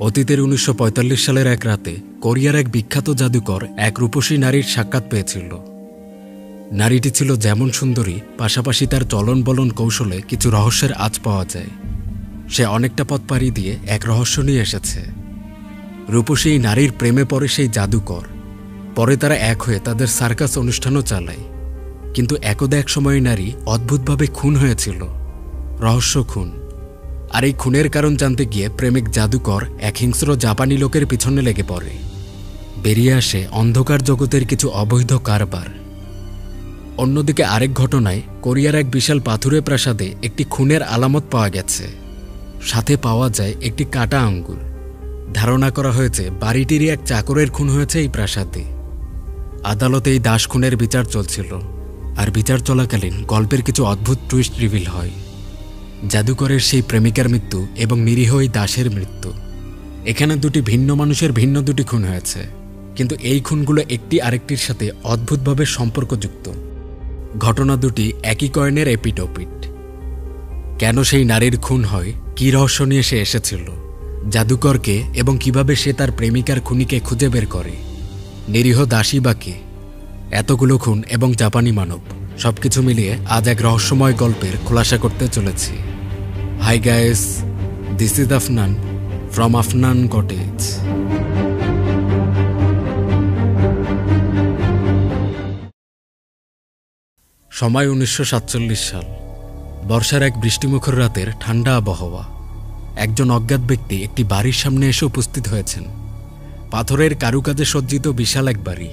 অতীতের ১৯৪৫ সালের এক রাতে কোরিয়ার এক বিখ্যাত জাদুকর এক রূপসী নারীর সাক্ষাৎ পেয়েছিল। নারীটি ছিল যেমন সুন্দরী, পাশাপাশি তার চলন বলন কৌশলে কিছু রহস্যের আঁচ পাওয়া যায়। সে অনেকটা পথ পাড়ি দিয়ে এক রহস্য নিয়ে এসেছে। রূপসী এই নারীর প্রেমে পড়ে সেই জাদুকর। পরে তারা এক হয়ে তাদের সার্কাস অনুষ্ঠানও চালায়। কিন্তু একদা এক সময় নারী অদ্ভুতভাবে খুন হয়েছিল। রহস্য খুন। আর এই খুনের কারণ জানতে গিয়ে প্রেমিক জাদুকর এক হিংস্র জাপানি লোকের পিছনে লেগে পড়ে। বেরিয়ে আসে অন্ধকার জগতের কিছু অবৈধ কারবার। অন্যদিকে আরেক ঘটনায় কোরিয়ার এক বিশাল পাথুরে প্রাসাদে একটি খুনের আলামত পাওয়া গেছে। সাথে পাওয়া যায় একটি কাটা আঙ্গুল। ধারণা করা হয়েছে বাড়িটিরই এক চাকরের খুন হয়েছে এই প্রাসাদে। আদালতে এই দাস খুনের বিচার চলছিল। আর বিচার চলাকালীন গল্পের কিছু অদ্ভুত টুইস্ট রিভিল হয়। জাদুকরের সেই প্রেমিকার মৃত্যু এবং নিরীহ এই দাসের মৃত্যু। এখানে দুটি ভিন্ন মানুষের ভিন্ন দুটি খুন হয়েছে, কিন্তু এই খুনগুলো একটি আরেকটির সাথে অদ্ভুতভাবে সম্পর্কযুক্ত। ঘটনা দুটি একই কয়েনের এপিটোপিট। কেন সেই নারীর খুন হয়, কী রহস্য নিয়ে সে এসেছিল, জাদুকরকে এবং কিভাবে সে তার প্রেমিকার খুনিকে খুঁজে বের করে, নিরীহ দাসী বা কে, এতগুলো খুন এবং জাপানি মানব, সবকিছু মিলিয়ে আজ এক রহস্যময় গল্পের খোলাসা করতে চলেছি। Hi guys, this is Afnan from Afnan cottage. সময় ১৯৪৭ সাল। বর্ষার এক বৃষ্টিমুখর রাতের ঠান্ডা আবহাওয়া। একজন অজ্ঞাত ব্যক্তি একটি বাড়ির সামনে এসে উপস্থিত হয়েছেন। পাথরের কারুকাজে সজ্জিত বিশাল এক বাড়ি।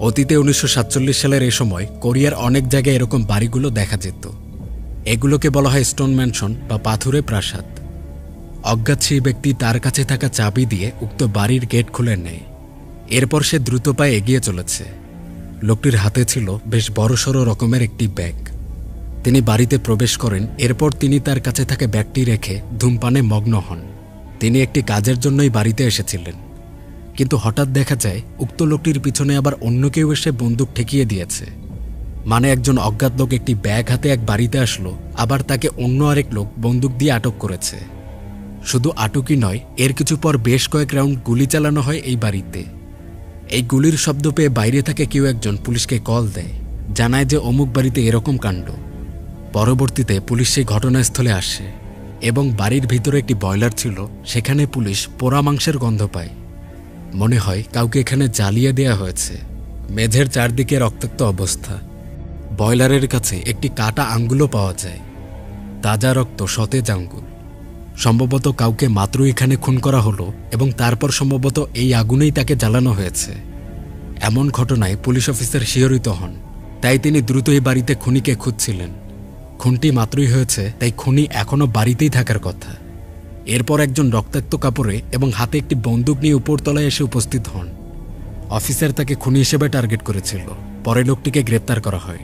অতীতে ১৯৪৭ সালের এ সময় কোরিয়ার অনেক জায়গায় এরকম বাড়িগুলো দেখা যেত। এগুলোকে বলা হয় স্টোন ম্যানশন বা পাথুরে প্রাসাদ। অজ্ঞাত সেই ব্যক্তি তার কাছে থাকা চাবি দিয়ে উক্ত বাড়ির গেট খুলে নেয়। এরপর সে দ্রুত পায়ে এগিয়ে চলেছে। লোকটির হাতে ছিল বেশ বড়সড় রকমের একটি ব্যাগ। তিনি বাড়িতে প্রবেশ করেন। এরপর তিনি তার কাছে থাকা ব্যাগটি রেখে ধূমপানে মগ্ন হন। তিনি একটি কাজের জন্যই বাড়িতে এসেছিলেন, কিন্তু হঠাৎ দেখা যায় উক্ত লোকটির পিছনে আবার অন্য কেউ এসে বন্দুক ঠেকিয়ে দিয়েছে। মানে একজন অজ্ঞাত লোক একটি ব্যাগ হাতে এক বাড়িতে আসলো, আবার তাকে অন্য আরেক লোক বন্দুক দিয়ে আটক করেছে। শুধু আটকই নয়, এর কিছু পর বেশ কয়েক রাউন্ড গুলি চালানো হয় এই বাড়িতে। এই গুলির শব্দ পেয়ে বাইরে থেকে কেউ একজন পুলিশকে কল দেয়, জানায় যে অমুক বাড়িতে এরকম কাণ্ড। পরবর্তীতে পুলিশ সেই ঘটনাস্থলে আসে এবং বাড়ির ভিতরে একটি বয়লার ছিল, সেখানে পুলিশ পোড়া মাংসের গন্ধ পায়। মনে হয় কাউকে এখানে জ্বালিয়ে দেয়া হয়েছে। মেঝের চারদিকে রক্তাক্ত অবস্থা। বয়লারের কাছে একটি কাটা আঙ্গুলও পাওয়া যায়। তাজা রক্ত, সতেজ আঙ্গুল। সম্ভবত কাউকে মাত্রই এখানে খুন করা হলো এবং তারপর সম্ভবত এই আগুনেই তাকে জ্বালানো হয়েছে। এমন ঘটনায় পুলিশ অফিসার শিহরিত হন। তাই তিনি দ্রুত এই বাড়িতে খুনিকে খুঁজছিলেন। খুনটি মাত্রই হয়েছে, তাই খুনি এখনও বাড়িতেই থাকার কথা। এরপর একজন রক্তাক্ত কাপড়ে এবং হাতে একটি বন্দুক নিয়ে উপরতলায় এসে উপস্থিত হন। অফিসার তাকে খুনি হিসেবে টার্গেট করেছিল। পরে লোকটিকে গ্রেপ্তার করা হয়।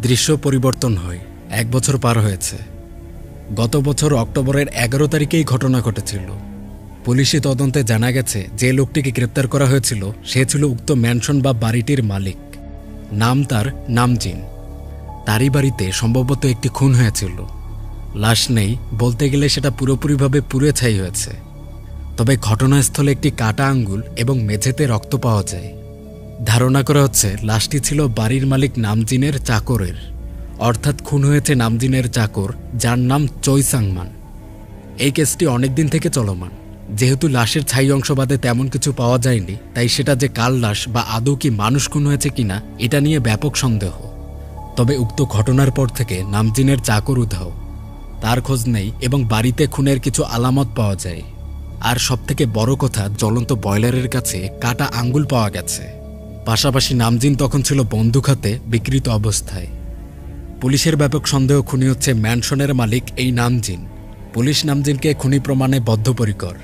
দৃশ্য পরিবর্তন হয়। ১ বছর পার হয়েছে। গত বছর অক্টোবরের ১১ তারিখেই ঘটনা ঘটেছিল। পুলিশি তদন্তে জানা গেছে যে লোকটিকে গ্রেপ্তার করা হয়েছিল সে ছিল উক্ত ম্যানশন বা বাড়িটির মালিক। নাম তার নামজিন। তারই বাড়িতে সম্ভবত একটি খুন হয়েছিল। লাশ নেই, বলতে গেলে সেটা পুরোপুরিভাবে পুড়ে ছাই হয়েছে। তবে ঘটনাস্থলে একটি কাটা আঙ্গুল এবং মেঝেতে রক্ত পাওয়া যায়। ধারণা করা হচ্ছে লাশটি ছিল বাড়ির মালিক নামজিনের চাকরের, অর্থাৎ খুন হয়েছে নামজিনের চাকর, যার নাম চৈ সাংমান। এই কেসটি অনেকদিন থেকে চলমান। যেহেতু লাশের ছাই অংশ বাদে তেমন কিছু পাওয়া যায়নি, তাই সেটা যে কাল লাশ বা আদৌ কি মানুষ খুন হয়েছে কিনা এটা নিয়ে ব্যাপক সন্দেহ। তবে উক্ত ঘটনার পর থেকে নামজিনের চাকর উধাও। তার খোঁজ নেই এবং বাড়িতে খুনের কিছু আলামত পাওয়া যায়। আর সবথেকে বড় কথা, জ্বলন্ত বয়লারের কাছে কাটা আঙ্গুল পাওয়া গেছে। পাশাপাশি নামজিন তখন ছিল বন্দুক হাতে বিকৃত অবস্থায়। পুলিশের ব্যাপক সন্দেহ খুনি হচ্ছে ম্যানশনের মালিক এই নামজিন। পুলিশ নামজিনকে খুনি প্রমাণে বদ্ধপরিকর।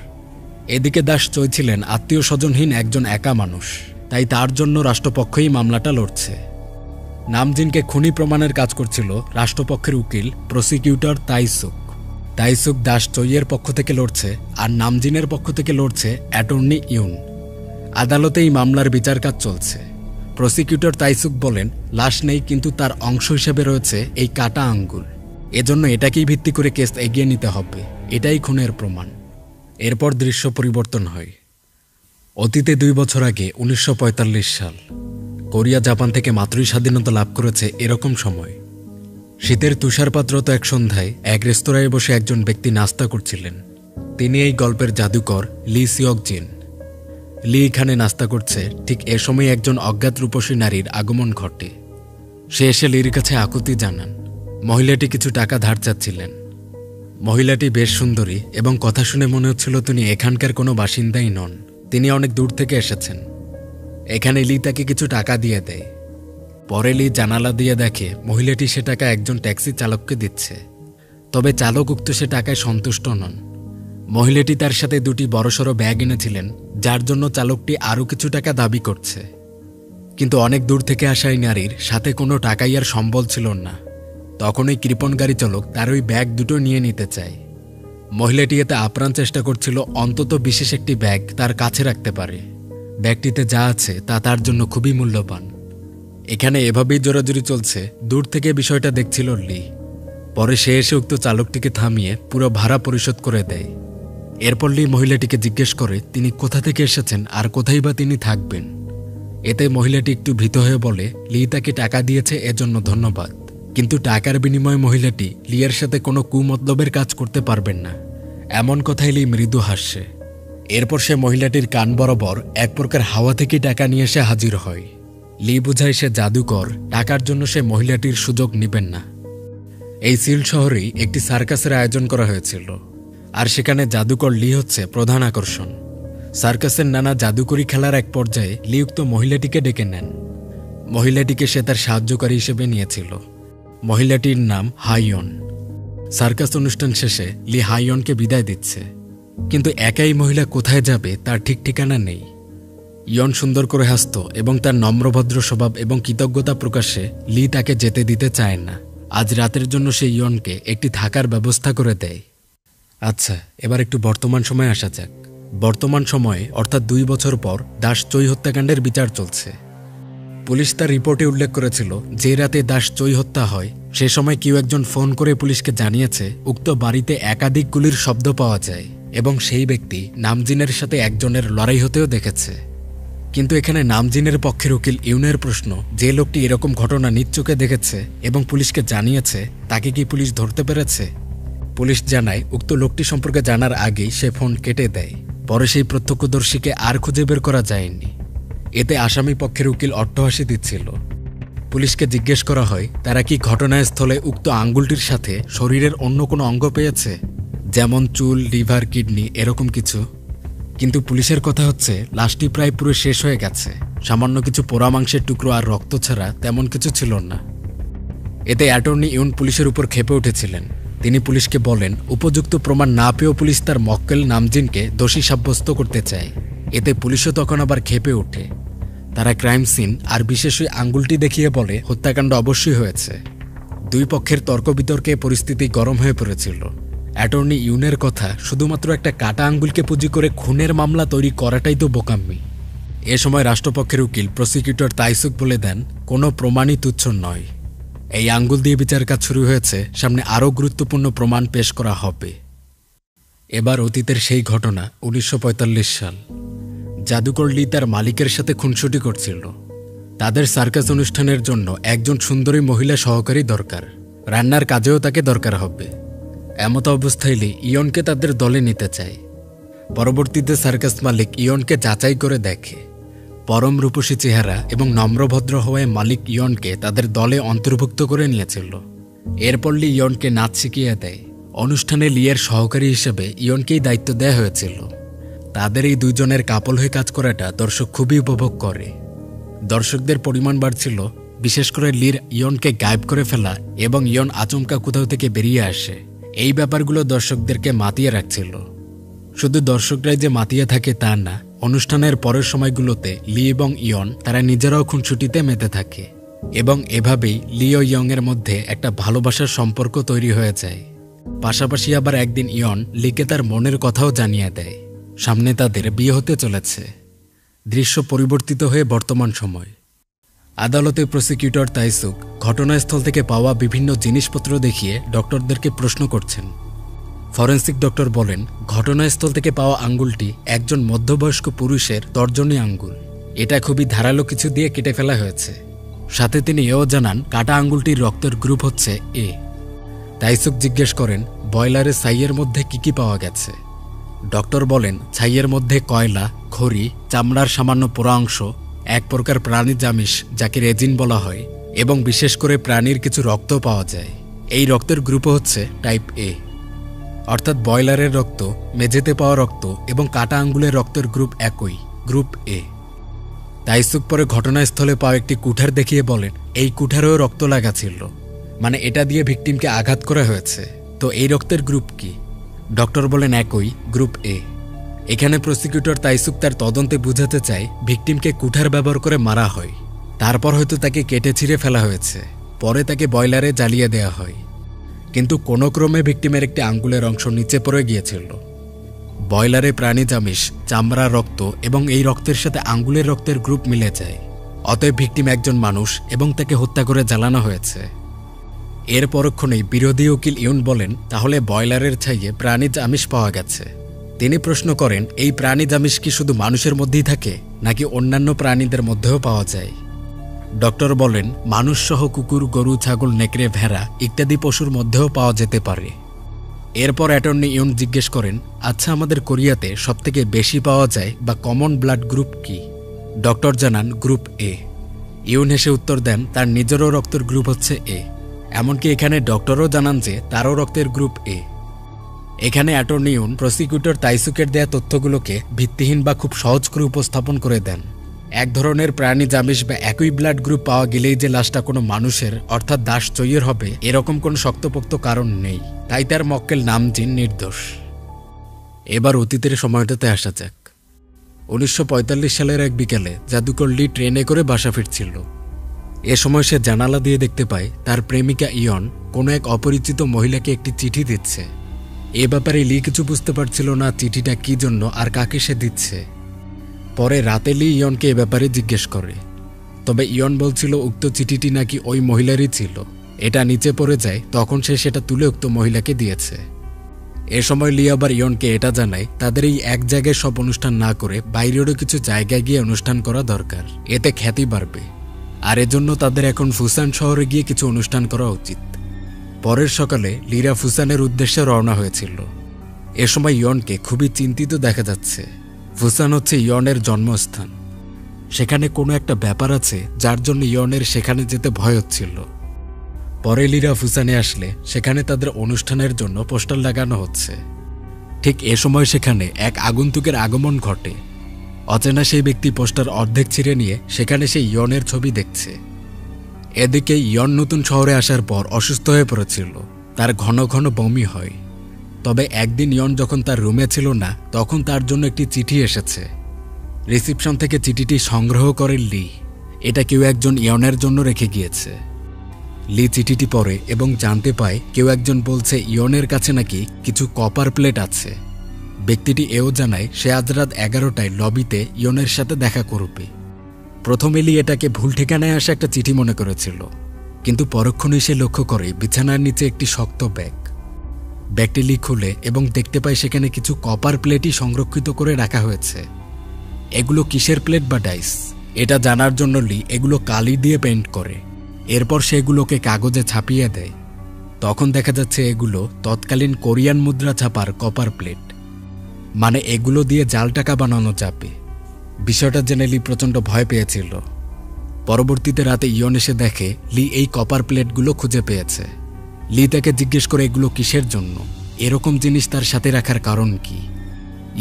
এদিকে দাস চৈ ছিলেন আত্মীয় স্বজনহীন একজন একা মানুষ, তাই তার জন্য রাষ্ট্রপক্ষই মামলাটা লড়ছে। নামজিনকে খুনি প্রমাণের কাজ করছিল রাষ্ট্রপক্ষের উকিল প্রসিকিউটর তাইসুক দাস চৈয়ের পক্ষ থেকে লড়ছে, আর নামজিনের পক্ষ থেকে লড়ছে অ্যাটর্নি ইউন। আদালতে এই মামলার বিচার কাজ চলছে। প্রসিকিউটর তাইসুক বলেন লাশ নেই, কিন্তু তার অংশ হিসেবে রয়েছে এই কাটা আঙ্গুল। এজন্য এটাকেই ভিত্তি করে কেস এগিয়ে নিতে হবে, এটাই খুনের প্রমাণ। এরপর দৃশ্য পরিবর্তন হয়। অতীতে 2 বছর আগে 1945 সাল। কোরিয়া জাপান থেকে মাত্রই স্বাধীনতা লাভ করেছে এরকম সময়। শীতের তুষারপাতরত এক সন্ধ্যায় এক রেস্তোরাঁয় বসে একজন ব্যক্তি নাস্তা করছিলেন। তিনি এই গল্পের জাদুকর লি সিওক জিন। লি এখানে নাস্তা করছে, ঠিক এ সময় একজন অজ্ঞাত রূপসী নারীর আগমন ঘটে। সে এসে লির কাছে আকুতি জানান। মহিলাটি কিছু টাকা ধার চাচ্ছিলেন। মহিলাটি বেশ সুন্দরী এবং কথা শুনে মনে হচ্ছিল তিনি এখানকার কোনো বাসিন্দাই নন, তিনি অনেক দূর থেকে এসেছেন। এখানে লি তাকে কিছু টাকা দিয়ে দেয়। পরে লি জানালা দিয়ে দেখে মহিলাটি সে টাকা একজন ট্যাক্সি চালককে দিচ্ছে। তবে চালক উক্ত সে টাকায় সন্তুষ্ট নন। মহিলাটি তার সাথে 2টি বড়সড় ব্যাগ এনেছিলেন, যার জন্য চালকটি আরও কিছু টাকা দাবি করছে। কিন্তু অনেক দূর থেকে আসা এই নারীর সাথে কোনো টাকাই আর সম্বল ছিল না। তখন ওই কৃপণ গাড়ি চালক তার ওই ব্যাগ দুটো নিয়ে নিতে চায়। মহিলাটি এতে আপ্রাণ চেষ্টা করছিল অন্তত বিশেষ একটি ব্যাগ তার কাছে রাখতে পারে। ব্যাগটিতে যা আছে তা তার জন্য খুবই মূল্যবান। এখানে এভাবেই জোরাজুরি চলছে। দূর থেকে বিষয়টা দেখছিল লি। পরে সে এসে উক্ত চালকটিকে থামিয়ে পুরো ভাড়া পরিশোধ করে দেয়। এরপর লি মহিলাটিকে জিজ্ঞেস করে তিনি কোথা থেকে এসেছেন আর কোথায় বা তিনি থাকবেন। এতে মহিলাটি একটু ভীত হয়ে বলে লি তাকে টাকা দিয়েছে এজন্য ধন্যবাদ, কিন্তু টাকার বিনিময়ে মহিলাটি লিয়ের সাথে কোনো কুমতলবের কাজ করতে পারবেন না, এমন কথাই লি মৃদু হাসছে। এরপর সে মহিলাটির কান বরাবর এক প্রকার হাওয়া থেকে টাকা নিয়ে এসে হাজির হয়। লি বুঝায় সে জাদুকর, টাকার জন্য সে মহিলাটির সুযোগ নেবেন না। এই সিল শহরেই একটি সার্কাসের আয়োজন করা হয়েছিল, আর সেখানে জাদুকর লি হচ্ছে প্রধান আকর্ষণ। সার্কাসের নানা জাদুকরি খেলার এক পর্যায়ে লি উক্ত মহিলাটিকে ডেকে নেন। মহিলাটিকে সে তার সাহায্যকারী হিসেবে নিয়েছিল। মহিলাটির নাম হাইয়ন। সার্কাস অনুষ্ঠান শেষে লি হাইয়নকে বিদায় দিচ্ছে, কিন্তু একাই মহিলা কোথায় যাবে তার ঠিক ঠিকানা নেই। ইয়ন সুন্দর করে হাসত এবং তার নম্রভদ্র স্বভাব এবং কৃতজ্ঞতা প্রকাশে লি তাকে যেতে দিতে চায় না। আজ রাতের জন্য সে ইয়নকে একটি থাকার ব্যবস্থা করে দেয়। আচ্ছা, এবার একটু বর্তমান সময়ে আসা যাক। বর্তমান সময়ে অর্থাৎ 2 বছর পর দাস চৈ হত্যাকাণ্ডের বিচার চলছে। পুলিশ তার রিপোর্টে উল্লেখ করেছিল যে রাতে দাস চৈ হত্যা হয় সে সময় কেউ একজন ফোন করে পুলিশকে জানিয়েছে উক্ত বাড়িতে একাধিক গুলির শব্দ পাওয়া যায় এবং সেই ব্যক্তি নামজিনের সাথে একজনের লড়াই হতেও দেখেছে। কিন্তু এখানে নামজিনের পক্ষের উকিল ইউনের প্রশ্ন, যে লোকটি এরকম ঘটনা নিজ চোখে দেখেছে এবং পুলিশকে জানিয়েছে তাকে কি পুলিশ ধরতে পেরেছে? পুলিশ জানায় উক্ত লোকটি সম্পর্কে জানার আগেই সে ফোন কেটে দেয়। পরে সেই প্রত্যক্ষদর্শীকে আর খুঁজে বের করা যায়নি। এতে আসামি পক্ষের উকিল অট্টহাসি দিচ্ছিল। পুলিশকে জিজ্ঞেস করা হয় তারা কি ঘটনাস্থলে উক্ত আঙ্গুলটির সাথে শরীরের অন্য কোনো অঙ্গ পেয়েছে, যেমন চুল, লিভার, কিডনি এরকম কিছু। কিন্তু পুলিশের কথা হচ্ছে লাশটি প্রায় পুরো শেষ হয়ে গেছে, সামান্য কিছু পোড়া মাংসের টুকরো আর রক্ত ছাড়া তেমন কিছু ছিল না। এতে অ্যাটর্নি ইউন পুলিশের উপর ক্ষেপে উঠেছিলেন। তিনি পুলিশকে বলেন উপযুক্ত প্রমাণ না পেয়েও পুলিশ তার মক্কেল নামজিনকে দোষী সাব্যস্ত করতে চায়। এতে পুলিশও তখন আবার ক্ষেপে ওঠে। তারা ক্রাইম সিন আর বিশেষ ওই আঙ্গুলটি দেখিয়ে বলে হত্যাকাণ্ড অবশ্যই হয়েছে। 2 পক্ষের তর্ক বিতর্কে পরিস্থিতি গরম হয়ে পড়েছিল। অ্যাটর্নি ইউনের কথা, শুধুমাত্র একটা কাটা আঙ্গুলকে পুঁজি করে খুনের মামলা তৈরি করাটাই তো বোকাম্মি। এ সময় রাষ্ট্রপক্ষের উকিল প্রসিকিউটর তাইসুক বলে দেন কোনো প্রমাণই তুচ্ছ নয়। এই আঙ্গুল দিয়ে বিচার কাজ শুরু হয়েছে, সামনে আরও গুরুত্বপূর্ণ প্রমাণ পেশ করা হবে। এবার অতীতের সেই ঘটনা 1945 সাল। জাদুকর লি তার মালিকের সাথে খুনসুটি করছিল। তাদের সার্কাস অনুষ্ঠানের জন্য একজন সুন্দরী মহিলা সহকারী দরকার, রান্নার কাজেও তাকে দরকার হবে। এমত অবস্থায় লি ইয়নকে তাদের দলে নিতে চায়। পরবর্তীতে সার্কাস মালিক ইয়নকে যাচাই করে দেখে। পরম রূপসী চেহারা এবং নম্রভদ্র হওয়ায় মালিক ইয়নকে তাদের দলে অন্তর্ভুক্ত করে নিয়েছিল। এরপর লি ইয়নকে নাচ শিখিয়ে দেয়। অনুষ্ঠানে লিয়ের সহকারী হিসেবে ইয়নকেই দায়িত্ব দেওয়া হয়েছিল। তাদের এই 2 জনের কাপল হয়ে কাজ করাটা দর্শক খুবই উপভোগ করে। দর্শকদের পরিমাণ বাড়ছিল, বিশেষ করে লির ইয়নকে গায়েব করে ফেলা এবং ইয়ন আচমকা কোথাও থেকে বেরিয়ে আসে, এই ব্যাপারগুলো দর্শকদেরকে মাতিয়ে রাখছিল। শুধু দর্শকরাই যে মাতিয়ে থাকে তা না, অনুষ্ঠানের পরের সময়গুলোতে লি এবং ইয়ন তারা নিজেরাও খুনসুটিতে মেতে থাকে এবং এভাবেই লি ও ইয়ংয়ের মধ্যে একটা ভালোবাসার সম্পর্ক তৈরি হয়ে যায়। পাশাপাশি আবার একদিন ইয়ন লিকে তার মনের কথাও জানিয়ে দেয়। সামনে তাদের বিয়ে হতে চলেছে। দৃশ্য পরিবর্তিত হয়ে বর্তমান সময়। আদালতে প্রসিকিউটর তাইসুক ঘটনাস্থল থেকে পাওয়া বিভিন্ন জিনিসপত্র দেখিয়ে ডক্টরদেরকে প্রশ্ন করছেন। ফরেন্সিক ডক্টর বলেন, ঘটনাস্থল থেকে পাওয়া আঙ্গুলটি একজন মধ্যবয়স্ক পুরুষের তর্জনী আঙ্গুল। এটা খুবই ধারালো কিছু দিয়ে কেটে ফেলা হয়েছে। সাথে তিনি এও জানান কাটা আঙ্গুলটির রক্তের গ্রুপ হচ্ছে এ। তাইসুক জিজ্ঞেস করেন, বয়লারের ছাইয়ের মধ্যে কি পাওয়া গেছে? ডক্টর বলেন, ছাইয়ের মধ্যে কয়লা, খড়ি, চামড়ার সামান্য পোড়া অংশ, এক প্রকার প্রাণীজ আমিষ যাকে রেজিন বলা হয়, এবং বিশেষ করে প্রাণীর কিছু রক্ত পাওয়া যায়। এই রক্তের গ্রুপও হচ্ছে টাইপ এ। অর্থাৎ বয়লারের রক্ত, মেঝেতে পাওয়া রক্ত এবং কাটা আঙ্গুলের রক্তের গ্রুপ একই, গ্রুপ এ। তাইসুক পরে ঘটনাস্থলে পাওয়া একটি কুঠার দেখিয়ে বলেন, এই কুঠারেও রক্ত লাগা ছিল, মানে এটা দিয়ে ভিকটিমকে আঘাত করা হয়েছে। তো এই রক্তের গ্রুপ কি? ডক্টর বলেন, একই, গ্রুপ এ। এখানে প্রসিকিউটর তাইসুক তার তদন্তে বুঝাতে চায় ভিকটিমকে কুঠার ব্যবহার করে মারা হয়, তারপর হয়তো তাকে কেটে ছিঁড়ে ফেলা হয়েছে, পরে তাকে বয়লারে জ্বালিয়ে দেওয়া হয়। কিন্তু কোনো ক্রমে ভিকটিমের একটি আঙ্গুলের অংশ নিচে পড়ে গিয়েছিল। বয়লারে প্রাণীজ আমিষ, চামড়া, রক্ত এবং এই রক্তের সাথে আঙ্গুলের রক্তের গ্রুপ মিলে যায়। অতএব ভিকটিম একজন মানুষ এবং তাকে হত্যা করে জ্বালানো হয়েছে। এর পরক্ষণেই বিরোধী উকিল ইউন বলেন, তাহলে বয়লারের ছাইয়ে প্রাণীজ আমিষ পাওয়া গেছে। তিনি প্রশ্ন করেন, এই প্রাণীজ আমিষ কি শুধু মানুষের মধ্যেই থাকে নাকি অন্যান্য প্রাণীদের মধ্যেও পাওয়া যায়? ডক্টর বলেন, মানুষ সহ কুকুর, গরু, ছাগল, নেকড়ে, ভেড়া ইত্যাদি পশুর মধ্যেও পাওয়া যেতে পারে। এরপর অ্যাটর্নি ইউন জিজ্ঞেস করেন, আচ্ছা, আমাদের কোরিয়াতে সবথেকে বেশি পাওয়া যায় বা কমন ব্লাড গ্রুপ কি? ডক্টর জানান, গ্রুপ এ। ইউন হেসে উত্তর দেন, তার নিজেরও রক্তের গ্রুপ হচ্ছে এ। এমনকি এখানে ডক্টরও জানান যে তারও রক্তের গ্রুপ এ। এখানে অ্যাটর্নি ইউন প্রসিকিউটর তাইসুকের দেয়া তথ্যগুলোকে ভিত্তিহীন বা খুব সহজ করে উপস্থাপন করে দেন। এক ধরনের প্রাণীজ আমিষ বা একই ব্লাড গ্রুপ পাওয়া গেলেই যে লাশটা কোনো মানুষের অর্থাৎ দাস চইয়ের হবে এরকম কোনো শক্তপোক্ত কারণ নেই। তাই তার মক্কেল নামজিন নির্দোষ। এবার অতীতের সময়টাতে আসা যাক। 1945 সালের এক বিকেলে জাদুকর লি ট্রেনে করে বাসা ফিরছিল। এ সময় সে জানালা দিয়ে দেখতে পায় তার প্রেমিকা ইয়ন কোনো এক অপরিচিত মহিলাকে একটি চিঠি দিচ্ছে। এ ব্যাপারে লি কিছু বুঝতে পারছিল না চিঠিটা কি জন্য আর কাকে সে দিচ্ছে। পরে রাতে লি ইয়নকে এ ব্যাপারে জিজ্ঞেস করে, তবে ইয়ন বলছিল উক্ত চিঠিটি নাকি ওই মহিলারই ছিল। এটা নিচে পড়ে যায়, তখন সে সেটা তুলে উক্ত মহিলাকে দিয়েছে। এ সময় লি আবার ইয়নকে এটা জানায় তাদের এই এক জায়গায় সব অনুষ্ঠান না করে বাইরেরও কিছু জায়গায় গিয়ে অনুষ্ঠান করা দরকার, এতে খ্যাতি বাড়বে। আর এজন্য তাদের এখন ফুসান শহরে গিয়ে কিছু অনুষ্ঠান করা উচিত। পরের সকালে লিরা ফুসানের উদ্দেশ্যে রওনা হয়েছিল। এ সময় ইয়নকে খুবই চিন্তিত দেখা যাচ্ছে। ফুসান হচ্ছে ইয়নের জন্মস্থান। সেখানে কোনো একটা ব্যাপার আছে যার জন্য ইয়নের সেখানে যেতে ভয় হচ্ছিল। পরে লিরা ফুসানে আসলে সেখানে তাদের অনুষ্ঠানের জন্য পোস্টার লাগানো হচ্ছে। ঠিক এ সময় সেখানে এক আগন্তুকের আগমন ঘটে। অচেনা সেই ব্যক্তি পোস্টার অর্ধেক ছিঁড়ে নিয়ে সেখানে সেই ইয়নের ছবি দেখছে। এদিকে ইয়ন নতুন শহরে আসার পর অসুস্থ হয়ে পড়েছিল, তার ঘন ঘন বমি হয়। তবে একদিন ইয়ন যখন তার রুমে ছিল না তখন তার জন্য একটি চিঠি এসেছে। রিসিপশন থেকে চিঠিটি সংগ্রহ করে লি। এটা কেউ একজন ইয়নের জন্য রেখে গিয়েছে। লি চিঠিটি পড়ে এবং জানতে পায় কেউ একজন বলছে ইয়নের কাছে নাকি কিছু কপার প্লেট আছে। ব্যক্তিটি এও জানায় সে আজ রাত 11টায় লবিতে ইয়নের সাথে দেখা করবে। প্রথমে লি এটাকে ভুল ঠিকানায় আসা একটা চিঠি মনে করেছিল, কিন্তু পরক্ষণেই সে লক্ষ্য করে বিছানার নিচে একটি শক্ত ব্যাগ। ব্যাগটি লি খুলে এবং দেখতে পায় সেখানে কিছু কপার প্লেটই সংরক্ষিত করে রাখা হয়েছে। এগুলো কিসের প্লেট বা ডাইস এটা জানার জন্য লি এগুলো কালি দিয়ে পেইন্ট করে। এরপর সেগুলোকে কাগজে ছাপিয়ে দেয়। তখন দেখা যাচ্ছে এগুলো তৎকালীন কোরিয়ান মুদ্রা ছাপার কপার প্লেট, মানে এগুলো দিয়ে জাল টাকা বানানো যাবে। বিষয়টা জেনে লি প্রচণ্ড ভয় পেয়েছিল। পরবর্তীতে রাতে ইয়ন এসে দেখে লি এই কপার প্লেটগুলো খুঁজে পেয়েছে। লি তাকে জিজ্ঞেস করে এগুলো কিসের জন্য, এরকম জিনিস তার সাথে রাখার কারণ কি।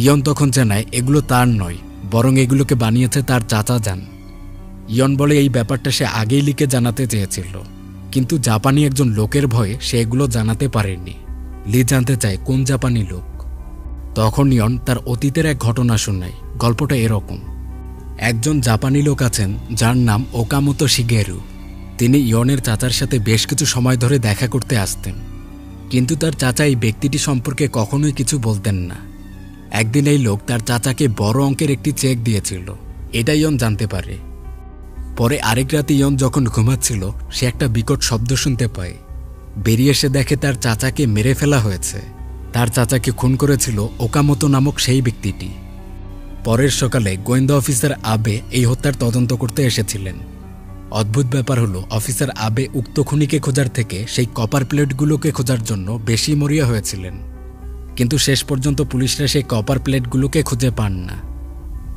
ইয়ন তখন জানায় এগুলো তার নয়, বরং এগুলোকে বানিয়েছে তার চাচা যান। ইয়ন বলে এই ব্যাপারটা সে আগেই লিকে জানাতে চেয়েছিল, কিন্তু জাপানি একজন লোকের ভয়ে সে এগুলো জানাতে পারেনি। লি জানতে চায় কোন জাপানি লোক। তখন ইয়ন তার অতীতের এক ঘটনা শোনায়। গল্পটা এরকম, একজন জাপানি লোক আছেন যার নাম ওকামোতো শিগেরু। তিনি ইয়নের চাচার সাথে বেশ কিছু সময় ধরে দেখা করতে আসতেন, কিন্তু তার চাচা এই ব্যক্তিটি সম্পর্কে কখনোই কিছু বলতেন না। একদিন এই লোক তার চাচাকে বড় অঙ্কের একটি চেক দিয়েছিল, এটা ইয়ন জানতে পারে। পরে আরেক রাতে ইয়ন যখন ঘুমাচ্ছিল সে একটা বিকট শব্দ শুনতে পায়। বেরিয়ে এসে দেখে তার চাচাকে মেরে ফেলা হয়েছে। তার চাচাকে খুন করেছিল ওকামোতো নামক সেই ব্যক্তিটি। পরের সকালে গোয়েন্দা অফিসার আবে এই হত্যার তদন্ত করতে এসেছিলেন। অদ্ভুত ব্যাপার হলো, অফিসার আবে উক্ত খুনিকে খোঁজার থেকে সেই কপার প্লেটগুলোকে খোঁজার জন্য বেশি মরিয়া হয়েছিলেন। কিন্তু শেষ পর্যন্ত পুলিশরা সেই কপার প্লেটগুলোকে খুঁজে পান না।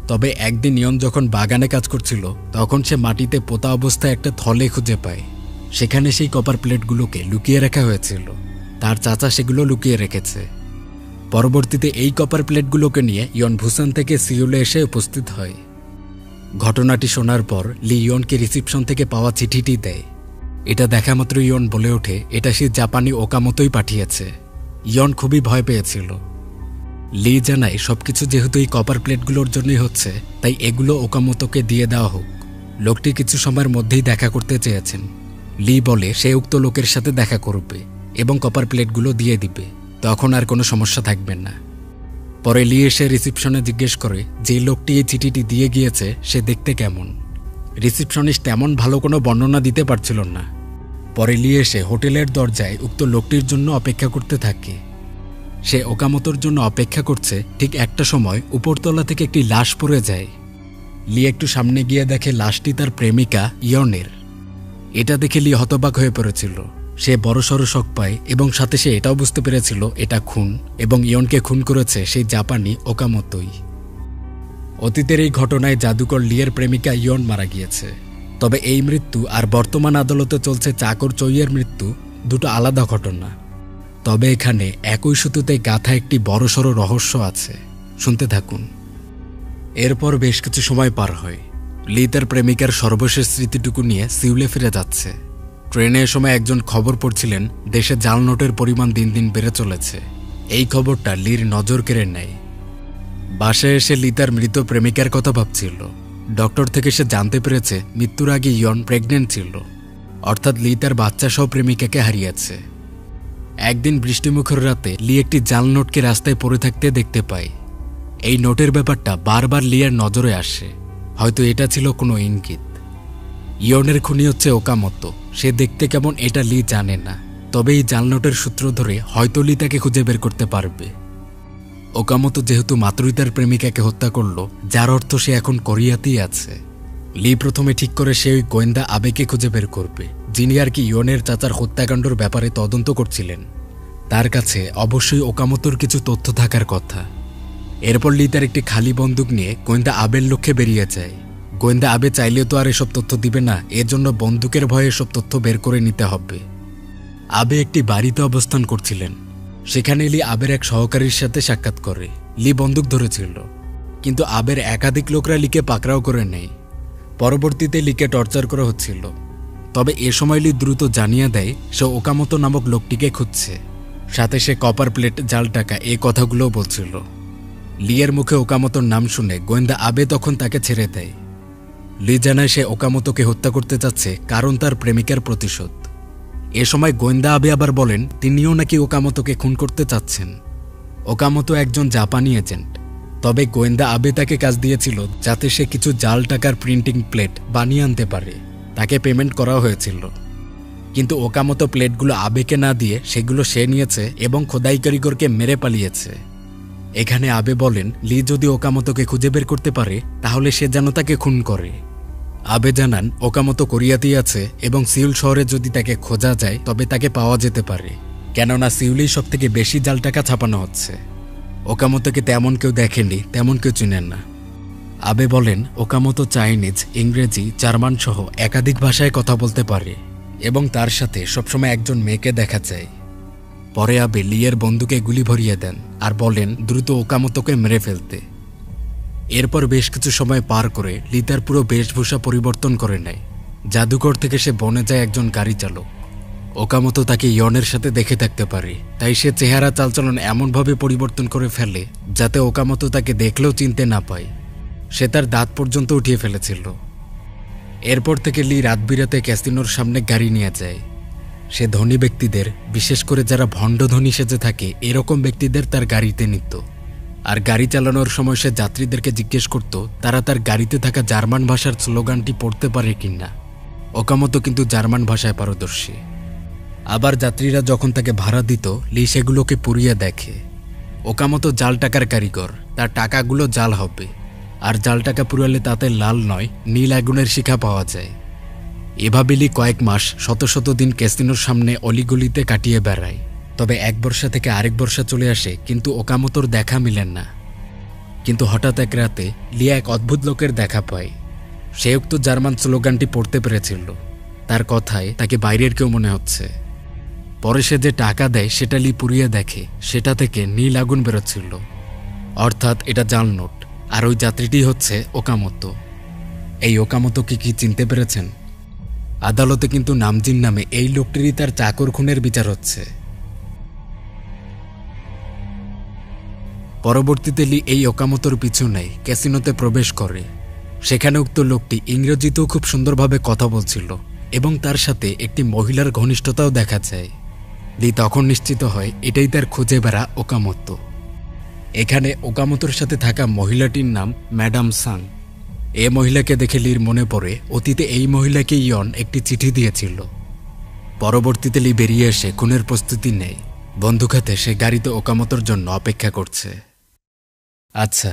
তবে একদিন ইয়ন যখন বাগানে কাজ করছিল, তখন সে মাটিতে পোতা অবস্থায় একটা থলে খুঁজে পায়। সেখানে সেই কপার প্লেটগুলোকে লুকিয়ে রাখা হয়েছিল। তার চাচা সেগুলো লুকিয়ে রেখেছে। পরবর্তীতে এই কপার প্লেটগুলোকে নিয়ে ইয়ন বুসান থেকে সিউলে এসে উপস্থিত হয়। ঘটনাটি শোনার পর লি ইয়নকে রিসিপশন থেকে পাওয়া চিঠিটি দেয়। এটা দেখা মাত্র ইয়ন বলে ওঠে এটা সে জাপানি ওকামোতোই পাঠিয়েছে। ইয়ন খুবই ভয় পেয়েছিল। লি জানায় সবকিছু যেহেতু এই কপার প্লেটগুলোর জন্যই হচ্ছে, তাই এগুলো ওকামোতোকে দিয়ে দেওয়া হোক। লোকটি কিছু সময়ের মধ্যেই দেখা করতে চেয়েছেন। লি বলে সে উক্ত লোকের সাথে দেখা করবে এবং কপার প্লেটগুলো দিয়ে দিবে, তখন আর কোনো সমস্যা থাকবে না। পরে লি এসে রিসিপশনে জিজ্ঞেস করে যে লোকটি এই চিঠিটি দিয়ে গিয়েছে সে দেখতে কেমন। রিসিপশনিস্ট তেমন ভালো কোনো বর্ণনা দিতে পারছিল না। পরে লি এসে হোটেলের দরজায় উক্ত লোকটির জন্য অপেক্ষা করতে থাকে। সে ওকামোতোর জন্য অপেক্ষা করছে, ঠিক একটা সময় উপরতলা থেকে একটি লাশ পড়ে যায়। লি একটু সামনে গিয়ে দেখে লাশটি তার প্রেমিকা ইয়নের। এটা দেখে লি হতবাক হয়ে পড়েছিল। সে বড়সড় শক পায় এবং সাথে সে এটাও বুঝতে পেরেছিল এটা খুন, এবং ইয়নকে খুন করেছে সেই জাপানি ওকামোতোই। অতীতের এই ঘটনায় জাদুকর লিয়ের প্রেমিকা ইয়ন মারা গিয়েছে। তবে এই মৃত্যু আর বর্তমান আদালতে চলছে চাকর চইয়ের মৃত্যু দুটো আলাদা ঘটনা। তবে এখানে একই সুতোতে গাঁথা একটি বড়সড় রহস্য আছে, শুনতে থাকুন। এরপর বেশ কিছু সময় পার হয়। লি তার প্রেমিকার সর্বশেষ স্মৃতিটুকু নিয়ে সিউলে ফিরে যাচ্ছে। ট্রেনে সময় একজন খবর পড়ছিলেন দেশে জাল নোটের পরিমাণ দিন দিন বেড়ে চলেছে। এই খবরটা লির নজর কেড়ে নেয়। বাসায় এসে লি তার মৃত প্রেমিকার কথা ভাবছিল। ডক্টর থেকে সে জানতে পেরেছে মৃত্যুর আগে ইয়ন প্রেগনেন্ট ছিল, অর্থাৎ লি তার বাচ্চা সহ প্রেমিকাকে হারিয়েছে। একদিন বৃষ্টিমুখর রাতে লি একটি জাল নোটকে রাস্তায় পড়ে থাকতে দেখতে পায়। এই নোটের ব্যাপারটা বারবার লিয়ার নজরে আসে। হয়তো এটা ছিল কোনো ইঙ্গিত। ইয়নের খুনি হচ্ছে ওকামোতো। সে দেখতে কেমন এটা লি জানে না, তবে এই জাল নোটের সূত্র ধরে হয়তো লি তাকে খুঁজে বের করতে পারবে। ওকামোতো যেহেতু মাত্রই তার প্রেমিকাকে হত্যা করলো, যার অর্থ সে এখন কোরিয়াতেই আছে। লি প্রথমে ঠিক করে সে ওই গোয়েন্দা আবেকে খুঁজে বের করবে, যিনি আর কি ইয়নের চাচার হত্যাকাণ্ডের ব্যাপারে তদন্ত করছিলেন। তার কাছে অবশ্যই ওকামোতোর কিছু তথ্য থাকার কথা। এরপর লি তার একটি খালি বন্দুক নিয়ে গোয়েন্দা আবের লক্ষ্যে বেরিয়ে যায়। গোয়েন্দা আবে চাইলেও তো আর এসব তথ্য দিবে না, এর জন্য বন্দুকের ভয়ে এসব তথ্য বের করে নিতে হবে। আবে একটি বাড়িতে অবস্থান করছিলেন। সেখানে লি আবের এক সহকারীর সাথে সাক্ষাৎ করে। লি বন্দুক ধরেছিল, কিন্তু আবের একাধিক লোকরা লিকে পাকড়াও করে নেয়। পরবর্তীতে লিকে টর্চার করা হচ্ছিল। তবে এ সময় লি দ্রুত জানিয়ে দেয় সে ওকামোতো নামক লোকটিকে খুঁজছে। সাথে সে কপার প্লেট, জাল টাকা এই কথাগুলোও বলছিল। লিয়ের মুখে ওকামোতোর নাম শুনে গোয়েন্দা আবে তখন তাকে ছেড়ে দেয়। লি জানায় সে ওকামোতোকে হত্যা করতে চাচ্ছে কারণ তার প্রেমিকার প্রতিশোধ। এ সময় গোয়েন্দা আবে আবার বলেন তিনিও নাকি ওকামোতোকে খুন করতে চাচ্ছেন। ওকামোতো একজন জাপানি এজেন্ট। তবে গোয়েন্দা আবে তাকে কাজ দিয়েছিল যাতে সে কিছু জাল টাকার প্রিন্টিং প্লেট বানিয়ে আনতে পারে। তাকে পেমেন্ট করা হয়েছিল, কিন্তু ওকামোতো প্লেটগুলো আবেকে না দিয়ে সেগুলো সে নিয়েছে এবং খোদাই কারিগরকে মেরে পালিয়েছে। এখানে আবে বলেন লি যদি ওকামোতোকে খুঁজে বের করতে পারে তাহলে সে যেন তাকে খুন করে। আবে জানান ওকামোতো কোরিয়াতেই আছে এবং সিউল শহরে যদি তাকে খোঁজা যায় তবে তাকে পাওয়া যেতে পারে, কেননা সিউলেই সব থেকে বেশি জাল টাকা ছাপানো হচ্ছে। ওকামোতোকে তেমন কেউ দেখেনি, তেমন কেউ চিনেন না। আবে বলেন ওকামোতো চাইনিজ, ইংরেজি, জার্মান সহ একাধিক ভাষায় কথা বলতে পারে এবং তার সাথে সবসময় একজন মেয়েকে দেখা যায়। পরে আবে লিয়ের বন্দুকে গুলি ভরিয়ে দেন আর বলেন দ্রুত ওকামোতোকে মেরে ফেলতে। এরপর বেশ কিছু সময় পার করে লি তার পুরো বেশভূষা পরিবর্তন করে নেয়। জাদুঘর থেকে সে বনে যায় একজন গাড়ি চালক। ওকামোতো তাকে ইয়নের সাথে দেখে থাকতে পারে, তাই সে চেহারা চালচলন এমনভাবে পরিবর্তন করে ফেলে যাতে ওকামোতো তাকে দেখলেও চিনতে না পায়। সে তার দাঁত পর্যন্ত উঠিয়ে ফেলেছিল। এরপর থেকে লি রাত বিরাতে ক্যাসিনোর সামনে গাড়ি নিয়ে যায়। সে ধনী ব্যক্তিদের, বিশেষ করে যারা ভণ্ড ধনী সেজে থাকে এরকম ব্যক্তিদের তার গাড়িতে নিত। আর গাড়ি চালানোর সময় সে যাত্রীদেরকে জিজ্ঞেস করত তারা তার গাড়িতে থাকা জার্মান ভাষার স্লোগানটি পড়তে পারে কিনা। ওকামোতো কিন্তু জার্মান ভাষায় পারদর্শী। আবার যাত্রীরা যখন তাকে ভাড়া দিত, লি সেগুলোকে পুড়িয়ে দেখে। ওকামতো জাল টাকার কারিগর, তার টাকাগুলো জাল হবে, আর জাল টাকা পুরালে তাতে লাল নয় নীল আগুনের শিখা পাওয়া যায়। এভাবে লি কয়েক মাস শত শত দিন ক্যাসিনোর সামনে অলিগলিতে কাটিয়ে বেড়ায়। তবে এক বর্ষা থেকে আরেক বর্ষা চলে আসে, কিন্তু ওকামতোর দেখা মিলেন না। কিন্তু হঠাৎ এক রাতে লি এক অদ্ভুত লোকের দেখা পায়। সে উক্ত জার্মান স্লোগানটি পড়তে পেরেছিল। তার কথায় তাকে বাইরের কেউ মনে হচ্ছে। পরে সে যে টাকা দেয় সেটা লি পুড়িয়ে দেখে, সেটা থেকে নীল আগুন বেরোচ্ছিল, অর্থাৎ এটা জাল নোট। আর ওই যাত্রীটি হচ্ছে ওকামতো। এই ওকামতোকে কি চিনতে পেরেছেন? আদালতে কিন্তু নামজিন নামে এই লোকটিরই তার চাকর খুনের বিচার হচ্ছে। পরবর্তীতে লি এই ওকামতোর পিছু নেয়, ক্যাসিনোতে প্রবেশ করে। সেখানে উক্ত লোকটি ইংরেজিতেও খুব সুন্দরভাবে কথা বলছিল এবং তার সাথে একটি মহিলার ঘনিষ্ঠতাও দেখা যায়। লি তখন নিশ্চিত হয় এটাই তার খুঁজে বেড়া ওকামতো। এখানে ওকামতোর সাথে থাকা মহিলাটির নাম ম্যাডাম সাং। এ মহিলাকে দেখে লির মনে পড়ে অতীতে এই মহিলাকে ইয়ন একটি চিঠি দিয়েছিল। পরবর্তীতে লি বেরিয়ে এসে খুনের প্রস্তুতি নেয়। বন্দুক হাতে সে গাড়িতে ওকামতোর জন্য অপেক্ষা করছে। আচ্ছা,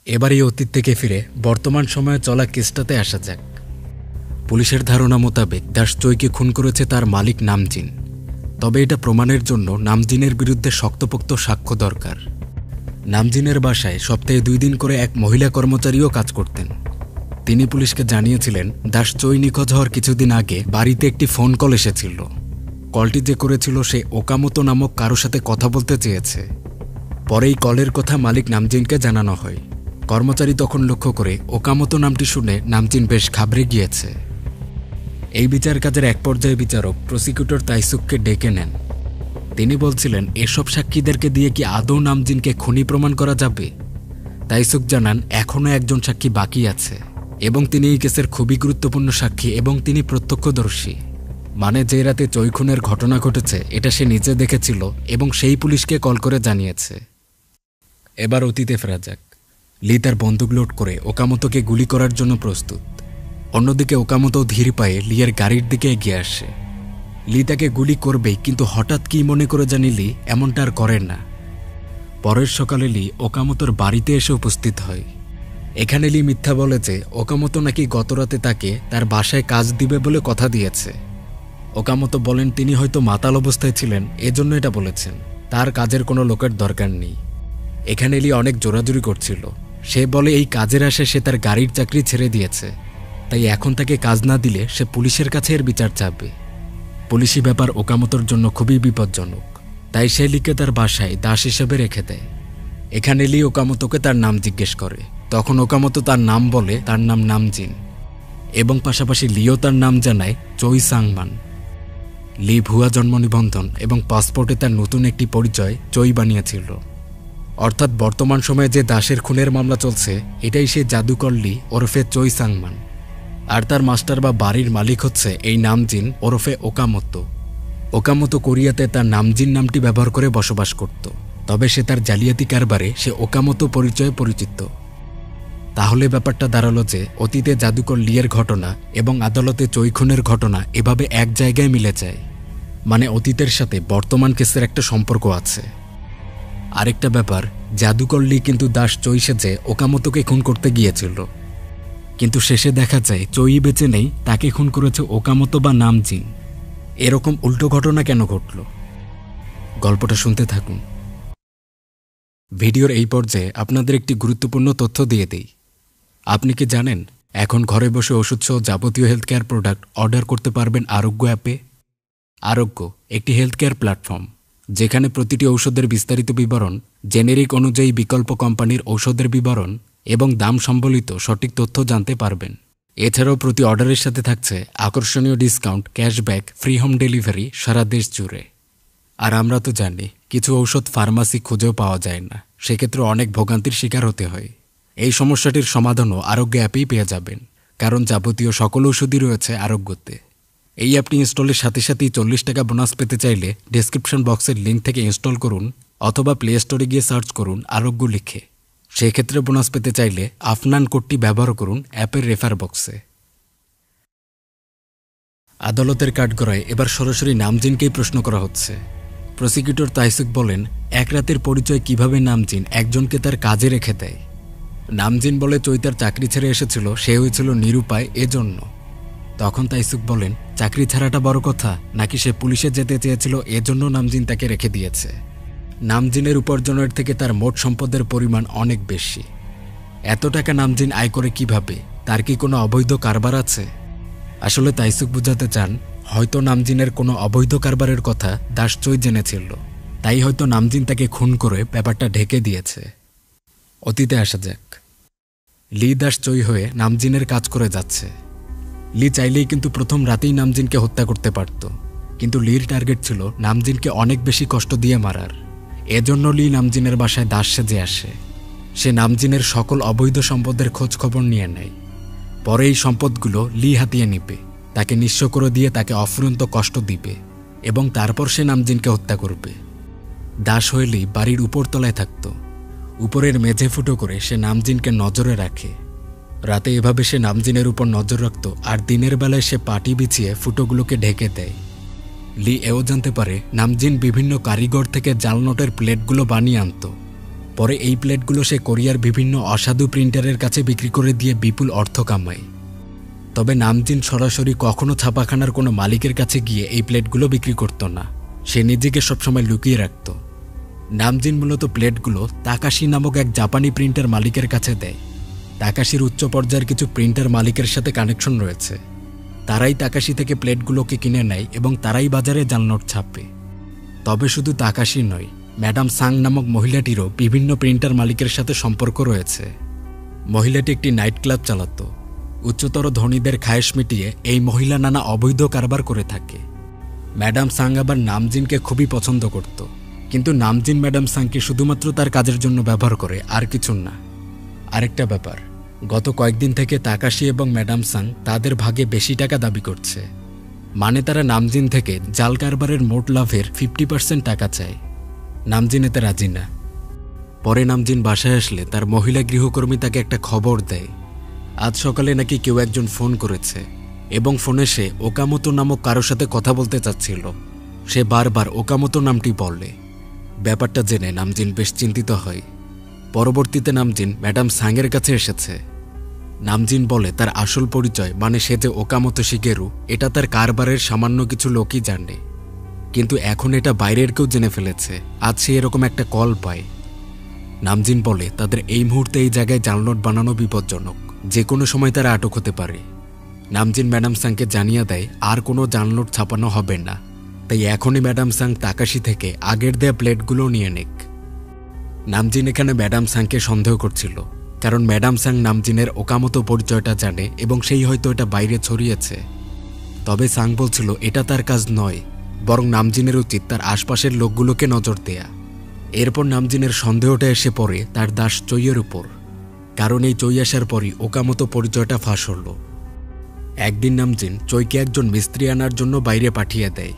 এবার এই অতীত থেকে ফিরে বর্তমান সময়ে চলা কেসটাতে আসা যাক। পুলিশের ধারণা মোতাবেক দাস চৈকে খুন করেছে তার মালিক নামজিন। তবে এটা প্রমাণের জন্য নামজিনের বিরুদ্ধে শক্তপোক্ত সাক্ষ্য দরকার। নামজিনের বাসায় সপ্তাহে 2 দিন করে এক মহিলা কর্মচারীও কাজ করতেন। তিনি পুলিশকে জানিয়েছিলেন দাস চৈ নিখোঁজ হওয়ার কিছুদিন আগে বাড়িতে একটি ফোন কল এসেছিল। কলটি যে করেছিল সে ওকামতো নামক কারো সাথে কথা বলতে চেয়েছে। পরেই কলের কথা মালিক নামজিনকে জানানো হয়। কর্মচারী তখন লক্ষ্য করে ওকামতো নামটি শুনে নামজিন বেশ ঘাবড়ে গিয়েছে। এই বিচার কাজের এক পর্যায়ে বিচারক প্রসিকিউটর তাইসুককে ডেকে নেন। তিনি বলছিলেন এসব সাক্ষীদেরকে দিয়ে কি আদৌ নামজিনকে খুনি প্রমাণ করা যাবে? তাইসুক জানান এখনও একজন সাক্ষী বাকি আছে এবং তিনি এই কেসের খুবই গুরুত্বপূর্ণ সাক্ষী এবং তিনি প্রত্যক্ষদর্শী। মানে যে রাতে চৈ খুনের ঘটনা ঘটেছে এটা সে নিজে দেখেছিল এবং সেই পুলিশকে কল করে জানিয়েছে। এবার অতীতে ফেরা যাক। লি তার বন্দুক লোড করে ওকামতোকে গুলি করার জন্য প্রস্তুত। অন্যদিকে ওকামতো ধীর পায়ে লিয়ের গাড়ির দিকে এগিয়ে আসে। লি তাকে গুলি করবেই, কিন্তু হঠাৎ কি মনে করে জানি লি এমনটা আর করেন না। পরের সকালে লি ওকামতোর বাড়িতে এসে উপস্থিত হয়। এখানে লি মিথ্যা বলে যে ওকামতো নাকি গতরাতে তাকে তার বাসায় কাজ দিবে বলে কথা দিয়েছে। ওকামতো বলেন তিনি হয়তো মাতাল অবস্থায় ছিলেন, এজন্য এটা বলেছেন, তার কাজের কোনো লোকের দরকার নেই। এখানে লি অনেক জোরাজুরি করছিল। সে বলে এই কাজের আশে সে তার গাড়ির চাকরি ছেড়ে দিয়েছে, তাই এখন তাকে কাজ না দিলে সে পুলিশের কাছে এর বিচার চাবে। পুলিশি ব্যাপার ওকামতোর জন্য খুবই বিপজ্জনক, তাই সে লিকে তার বাসায় দাস হিসেবে রেখে দেয়। এখানে লি ওকামতোকে তার নাম জিজ্ঞেস করে। তখন ওকামতো তার নাম বলে, তার নাম নামজিন, এবং পাশাপাশি লিও তার নাম জানায় চৈ সাংমান। লি ভুয়া জন্ম নিবন্ধন এবং পাসপোর্টে তার নতুন একটি পরিচয় চৈ বানিয়েছিল। অর্থাৎ বর্তমান সময়ে যে দাসের খুনের মামলা চলছে এটাই সে জাদুকর লি ওরফে চৈ সাংমান। আর তার মাস্টার বা বাড়ির মালিক হচ্ছে এই নামজিন ওরফে ওকামতো। ওকামতো কোরিয়াতে তার নামজিন নামটি ব্যবহার করে বসবাস করত। তবে সে তার জালিয়াতি কারবারে সে ওকামতো পরিচয়ে পরিচিত। তাহলে ব্যাপারটা দাঁড়ালো যে অতীতে জাদুকর লিয়ের ঘটনা এবং আদালতে চৈ খুনের ঘটনা এভাবে এক জায়গায় মিলে যায়। মানে অতীতের সাথে বর্তমান কেসের একটা সম্পর্ক আছে। আরেকটা ব্যাপার, জাদুকর লি কিন্তু দাস চৈ সেজে ওকামতোকে খুন করতে গিয়েছিল, কিন্তু শেষে দেখা যায় চৈ বেঁচে নেই, তাকে খুন করেছে ওকামতো বা নামজিন। এরকম উল্টো ঘটনা কেন ঘটল? গল্পটা শুনতে থাকুন। ভিডিওর এই পর্যায়ে আপনাদের একটি গুরুত্বপূর্ণ তথ্য দিয়ে দেই। আপনি কি জানেন এখন ঘরে বসে ওষুধসহ যাবতীয় হেলথ কেয়ার প্রোডাক্ট অর্ডার করতে পারবেন আরোগ্য অ্যাপে? আরোগ্য একটি হেলথ কেয়ার প্ল্যাটফর্ম যেখানে প্রতিটি ঔষধের বিস্তারিত বিবরণ, জেনেরিক অনুযায়ী বিকল্প কোম্পানির ঔষধের বিবরণ এবং দাম সম্বলিত সঠিক তথ্য জানতে পারবেন। এছাড়াও প্রতি অর্ডারের সাথে থাকছে আকর্ষণীয় discount, cashback, free home delivery সারা দেশ জুড়ে। আর আমরা তো জানি কিছু ঔষধ ফার্মাসি খুঁজেও পাওয়া যায় না, সেক্ষেত্রে অনেক ভোগান্তির শিকার হতে হয়। এই সমস্যাটির সমাধানও আরোগ্য অ্যাপেই পেয়ে যাবেন, কারণ যাবতীয় সকল ওষুধই রয়েছে আরোগ্যতে। এই অ্যাপটি ইনস্টলের সাথে সাথেই 40 টাকা বোনাস পেতে চাইলে ডেসক্রিপশন বক্সের লিঙ্ক থেকে ইনস্টল করুন অথবা প্লে স্টোরে গিয়ে সার্চ করুন আরোগ্য লিখে। সেক্ষেত্রে বোনাস পেতে চাইলে আফনান কোডটি ব্যবহার করুন অ্যাপের রেফার বক্সে। আদালতের কাঠগড়ায় এবার সরাসরি নামজিনকেই প্রশ্ন করা হচ্ছে। প্রসিকিউটর তাইসুক বলেন, এক রাতের পরিচয় কিভাবে নামজিন একজনকে তার কাজে রেখে দেয়? নামজিন বলে চৈতার চাকরি ছেড়ে এসেছিল, সে হয়েছিল নিরুপায় এজন্য। তখন তাইসুক বলেন, চাকরি ছাড়াটা বড় কথা নাকি সে পুলিশে যেতে চেয়েছিল এজন্য নামজিন তাকে রেখে দিয়েছে? নামজিনের উপার্জনের থেকে তার মোট সম্পদের পরিমাণ অনেক বেশি। এত টাকা নামজিন আয় করে কিভাবে? তার কি কোনো অবৈধ কারবার আছে? আসলে তাইসুক বুঝাতে চান, হয়তো নামজিনের কোনো অবৈধ কারবারের কথা দাস চৈ জেনেছিল, তাই হয়তো নামজিন তাকে খুন করে ব্যাপারটা ঢেকে দিয়েছে। অতীতে আসা যাক। লি দাস চৈ হয়ে নামজিনের কাজ করে যাচ্ছে। লি চাইলেই কিন্তু প্রথম রাতেই নামজিনকে হত্যা করতে পারত, কিন্তু লির টার্গেট ছিল নামজিনকে অনেক বেশি কষ্ট দিয়ে মারার। এজন্য লি নামজিনের বাসায় দাস সেজে আসে। সে নামজিনের সকল অবৈধ সম্পদের খোঁজ খবর নিয়ে নেয়। পরে এই সম্পদগুলো লি হাতিয়ে নিবে, তাকে নিঃস্ব করে দিয়ে তাকে অফুরন্ত কষ্ট দিবে এবং তারপর সে নামজিনকে হত্যা করবে। দাস হয়ে লি বাড়ির উপরতলায় থাকত। উপরের মেঝে ফুটো করে সে নামজিনকে নজরে রাখে। রাতে এভাবে সে নামজিনের উপর নজর রাখত, আর দিনের বেলায় সে পাটি বিছিয়ে ফুটোগুলোকে ঢেকে দেয়। লি এও জানতে পারে নামজিন বিভিন্ন কারিগর থেকে জাল নোটের প্লেটগুলো বানিয়ে আনত। পরে এই প্লেটগুলো সে কোরিয়ার বিভিন্ন অসাধু প্রিন্টারের কাছে বিক্রি করে দিয়ে বিপুল অর্থ কামায়। তবে নামজিন সরাসরি কখনো ছাপাখানার কোনো মালিকের কাছে গিয়ে এই প্লেটগুলো বিক্রি করত না, সে নিজেকে সবসময় লুকিয়ে রাখত। নামজিন মূলত প্লেটগুলো তাকাশি নামক এক জাপানি প্রিন্টার মালিকের কাছে দেয়। তাকাশির উচ্চ পর্যায়ের কিছু প্রিন্টার মালিকের সাথে কানেকশন রয়েছে, তারাই তাকাশি থেকে প্লেটগুলোকে কিনে নেয় এবং তারাই বাজারে জাল নোট ছাপে। তবে শুধু তাকাশি নয়, ম্যাডাম সাং নামক মহিলাটিরও বিভিন্ন প্রিন্টার মালিকের সাথে সম্পর্ক রয়েছে। মহিলাটি একটি নাইট ক্লাব চালাত। উচ্চতর ধনীদের খায়েশ মিটিয়ে এই মহিলা নানা অবৈধ কারবার করে থাকে। ম্যাডাম সাং আবার নামজিনকে খুবই পছন্দ করত, কিন্তু নামজিন ম্যাডাম সাংকে শুধুমাত্র তার কাজের জন্য ব্যবহার করে, আর কিছু না। আরেকটা ব্যাপার, গত কয়েকদিন থেকে তাকাশি এবং ম্যাডাম সাং তাদের ভাগে বেশি টাকা দাবি করছে। মানে তারা নামজিন থেকে জাল কারবারের মোট লাভের 50% টাকা চায়। নামজিন এতে রাজি না। পরে নামজিন বাসায় আসলে তার মহিলা গৃহকর্মী তাকে একটা খবর দেয়। আজ সকালে নাকি কেউ একজন ফোন করেছে এবং ফোনে সে ওকামোতো নামক কারোর সাথে কথা বলতে চাচ্ছিল। সে বারবার ওকামোতো নামটি বলে। ব্যাপারটা জেনে নামজিন বেশ চিন্তিত হয়। পরবর্তীতে নামজিন ম্যাডাম সাংয়ের কাছে এসেছে। নামজিন বলে তার আসল পরিচয়, মানে সে যে ওকামোতো শিগেরু, এটা তার কারবারের সামান্য কিছু লোকই জানে, কিন্তু এখন এটা বাইরের কেউ জেনে ফেলেছে। আজ সে এরকম একটা কল পায়। নামজিন বলে তাদের এই মুহূর্তে এই জায়গায় জাল নোট বানানো বিপজ্জনক, যে কোনো সময় তারা আটক হতে পারে। নামজিন ম্যাডাম সাংকে জানিয়ে দেয় আর কোনো জাল নোট ছাপানো হবে না, তাই এখনই ম্যাডাম সাং তাকাশি থেকে আগের দেয়া প্লেটগুলো নিয়ে নেক। নামজিন এখানে ম্যাডাম সাংকে সন্দেহ করছিল, কারণ ম্যাডাম সাং নামজিনের ওকামতো পরিচয়টা জানে এবং সেই হয়তো এটা বাইরে ছড়িয়েছে। তবে সাং বলছিল এটা তার কাজ নয়, বরং নামজিনের উচিত তার আশপাশের লোকগুলোকে নজর দেয়া। এরপর নামজিনের সন্দেহটা এসে পড়ে তার দাস চৈয়ের উপর, কারণ এই চৈ আসার পরই ওকামতো পরিচয়টা ফাঁস হল। একদিন নামজিন চৈকে একজন মিস্ত্রি আনার জন্য বাইরে পাঠিয়ে দেয়।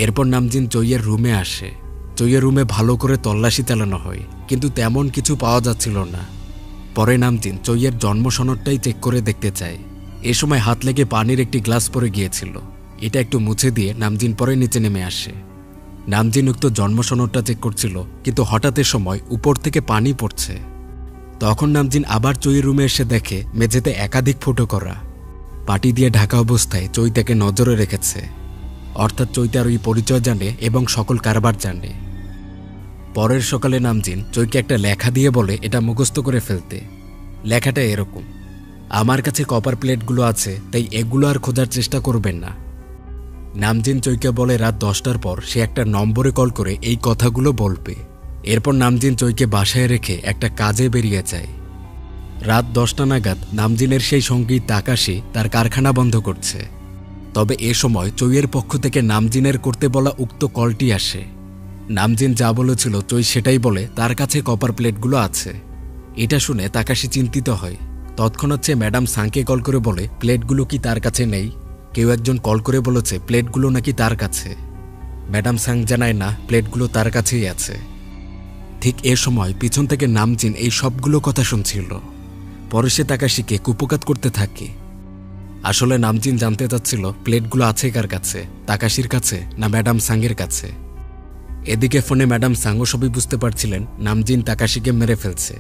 এরপর নামজিন চৈয়ের রুমে আসে। চৈয়ের রুমে ভালো করে তল্লাশি চালানো হয়, কিন্তু তেমন কিছু পাওয়া যাচ্ছিল না। পরে নামজিন চৈয়ের জন্ম সনদটাই চেক করে দেখতে চায়। এ সময় হাত লেগে পানির একটি গ্লাস পড়ে গিয়েছিল। এটা একটু মুছে দিয়ে নামজিন পরে নিচে নেমে আসে। নামজিন উক্ত জন্ম সনদটা চেক করছিল, কিন্তু হঠাৎ এ সময় উপর থেকে পানি পড়ছে। তখন নামজিন আবার চৈয়ের রুমে এসে দেখে মেঝেতে একাধিক ফুটো করা। পাটি দিয়ে ঢাকা অবস্থায় চৈ তাকে নজরে রেখেছে, অর্থাৎ চৈ তার ওই পরিচয় জানে এবং সকল কারবার জানে। পরের সকালে নামজিন চৈকে একটা লেখা দিয়ে বলে এটা মুখস্থ করে ফেলতে। লেখাটা এরকম: আমার কাছে কপার প্লেটগুলো আছে, তাই এগুলো আর খোঁজার চেষ্টা করবেন না। নামজিন চৈকে বলে রাত 10টার পর সে একটা নম্বরে কল করে এই কথাগুলো বলবে। এরপর নামজিন চৈকে বাসায় রেখে একটা কাজে বেরিয়ে যায়। রাত 10টা নাগাদ নামজিনের সেই সঙ্গী তাকাশি তার কারখানা বন্ধ করছে। তবে এ সময় চৈয়ের পক্ষ থেকে নামজিনের করতে বলা উক্ত কলটি আসে। নামজিন যা বলেছিল চৈ সেটাই বলে তার কাছে কপার প্লেটগুলো আছে। এটা শুনে তাকাশি চিন্তিত হয়। তৎক্ষণাৎ সে ম্যাডাম সাংকে কল করে বলে প্লেটগুলো কি তার কাছে নেই। কেউ একজন কল করে বলেছে প্লেটগুলো নাকি তার কাছে। ম্যাডাম সাং জানায় না, প্লেটগুলো তার কাছেই আছে। ঠিক এ সময় পিছন থেকে নামজিন এই সবগুলো কথা শুনছিল। পরে সে তাকাশিকে কুপকাত করতে থাকে। আসলে নামজিন জানতে চাচ্ছিল প্লেটগুলো আছে কার কাছে, তাকাশির কাছে না ম্যাডাম সাংয়ের কাছে। এদিকে ফোনে ম্যাডাম সাংও সবই বুঝতে পারছিলেন নামজিন তাকাশিকে মেরে ফেলছে।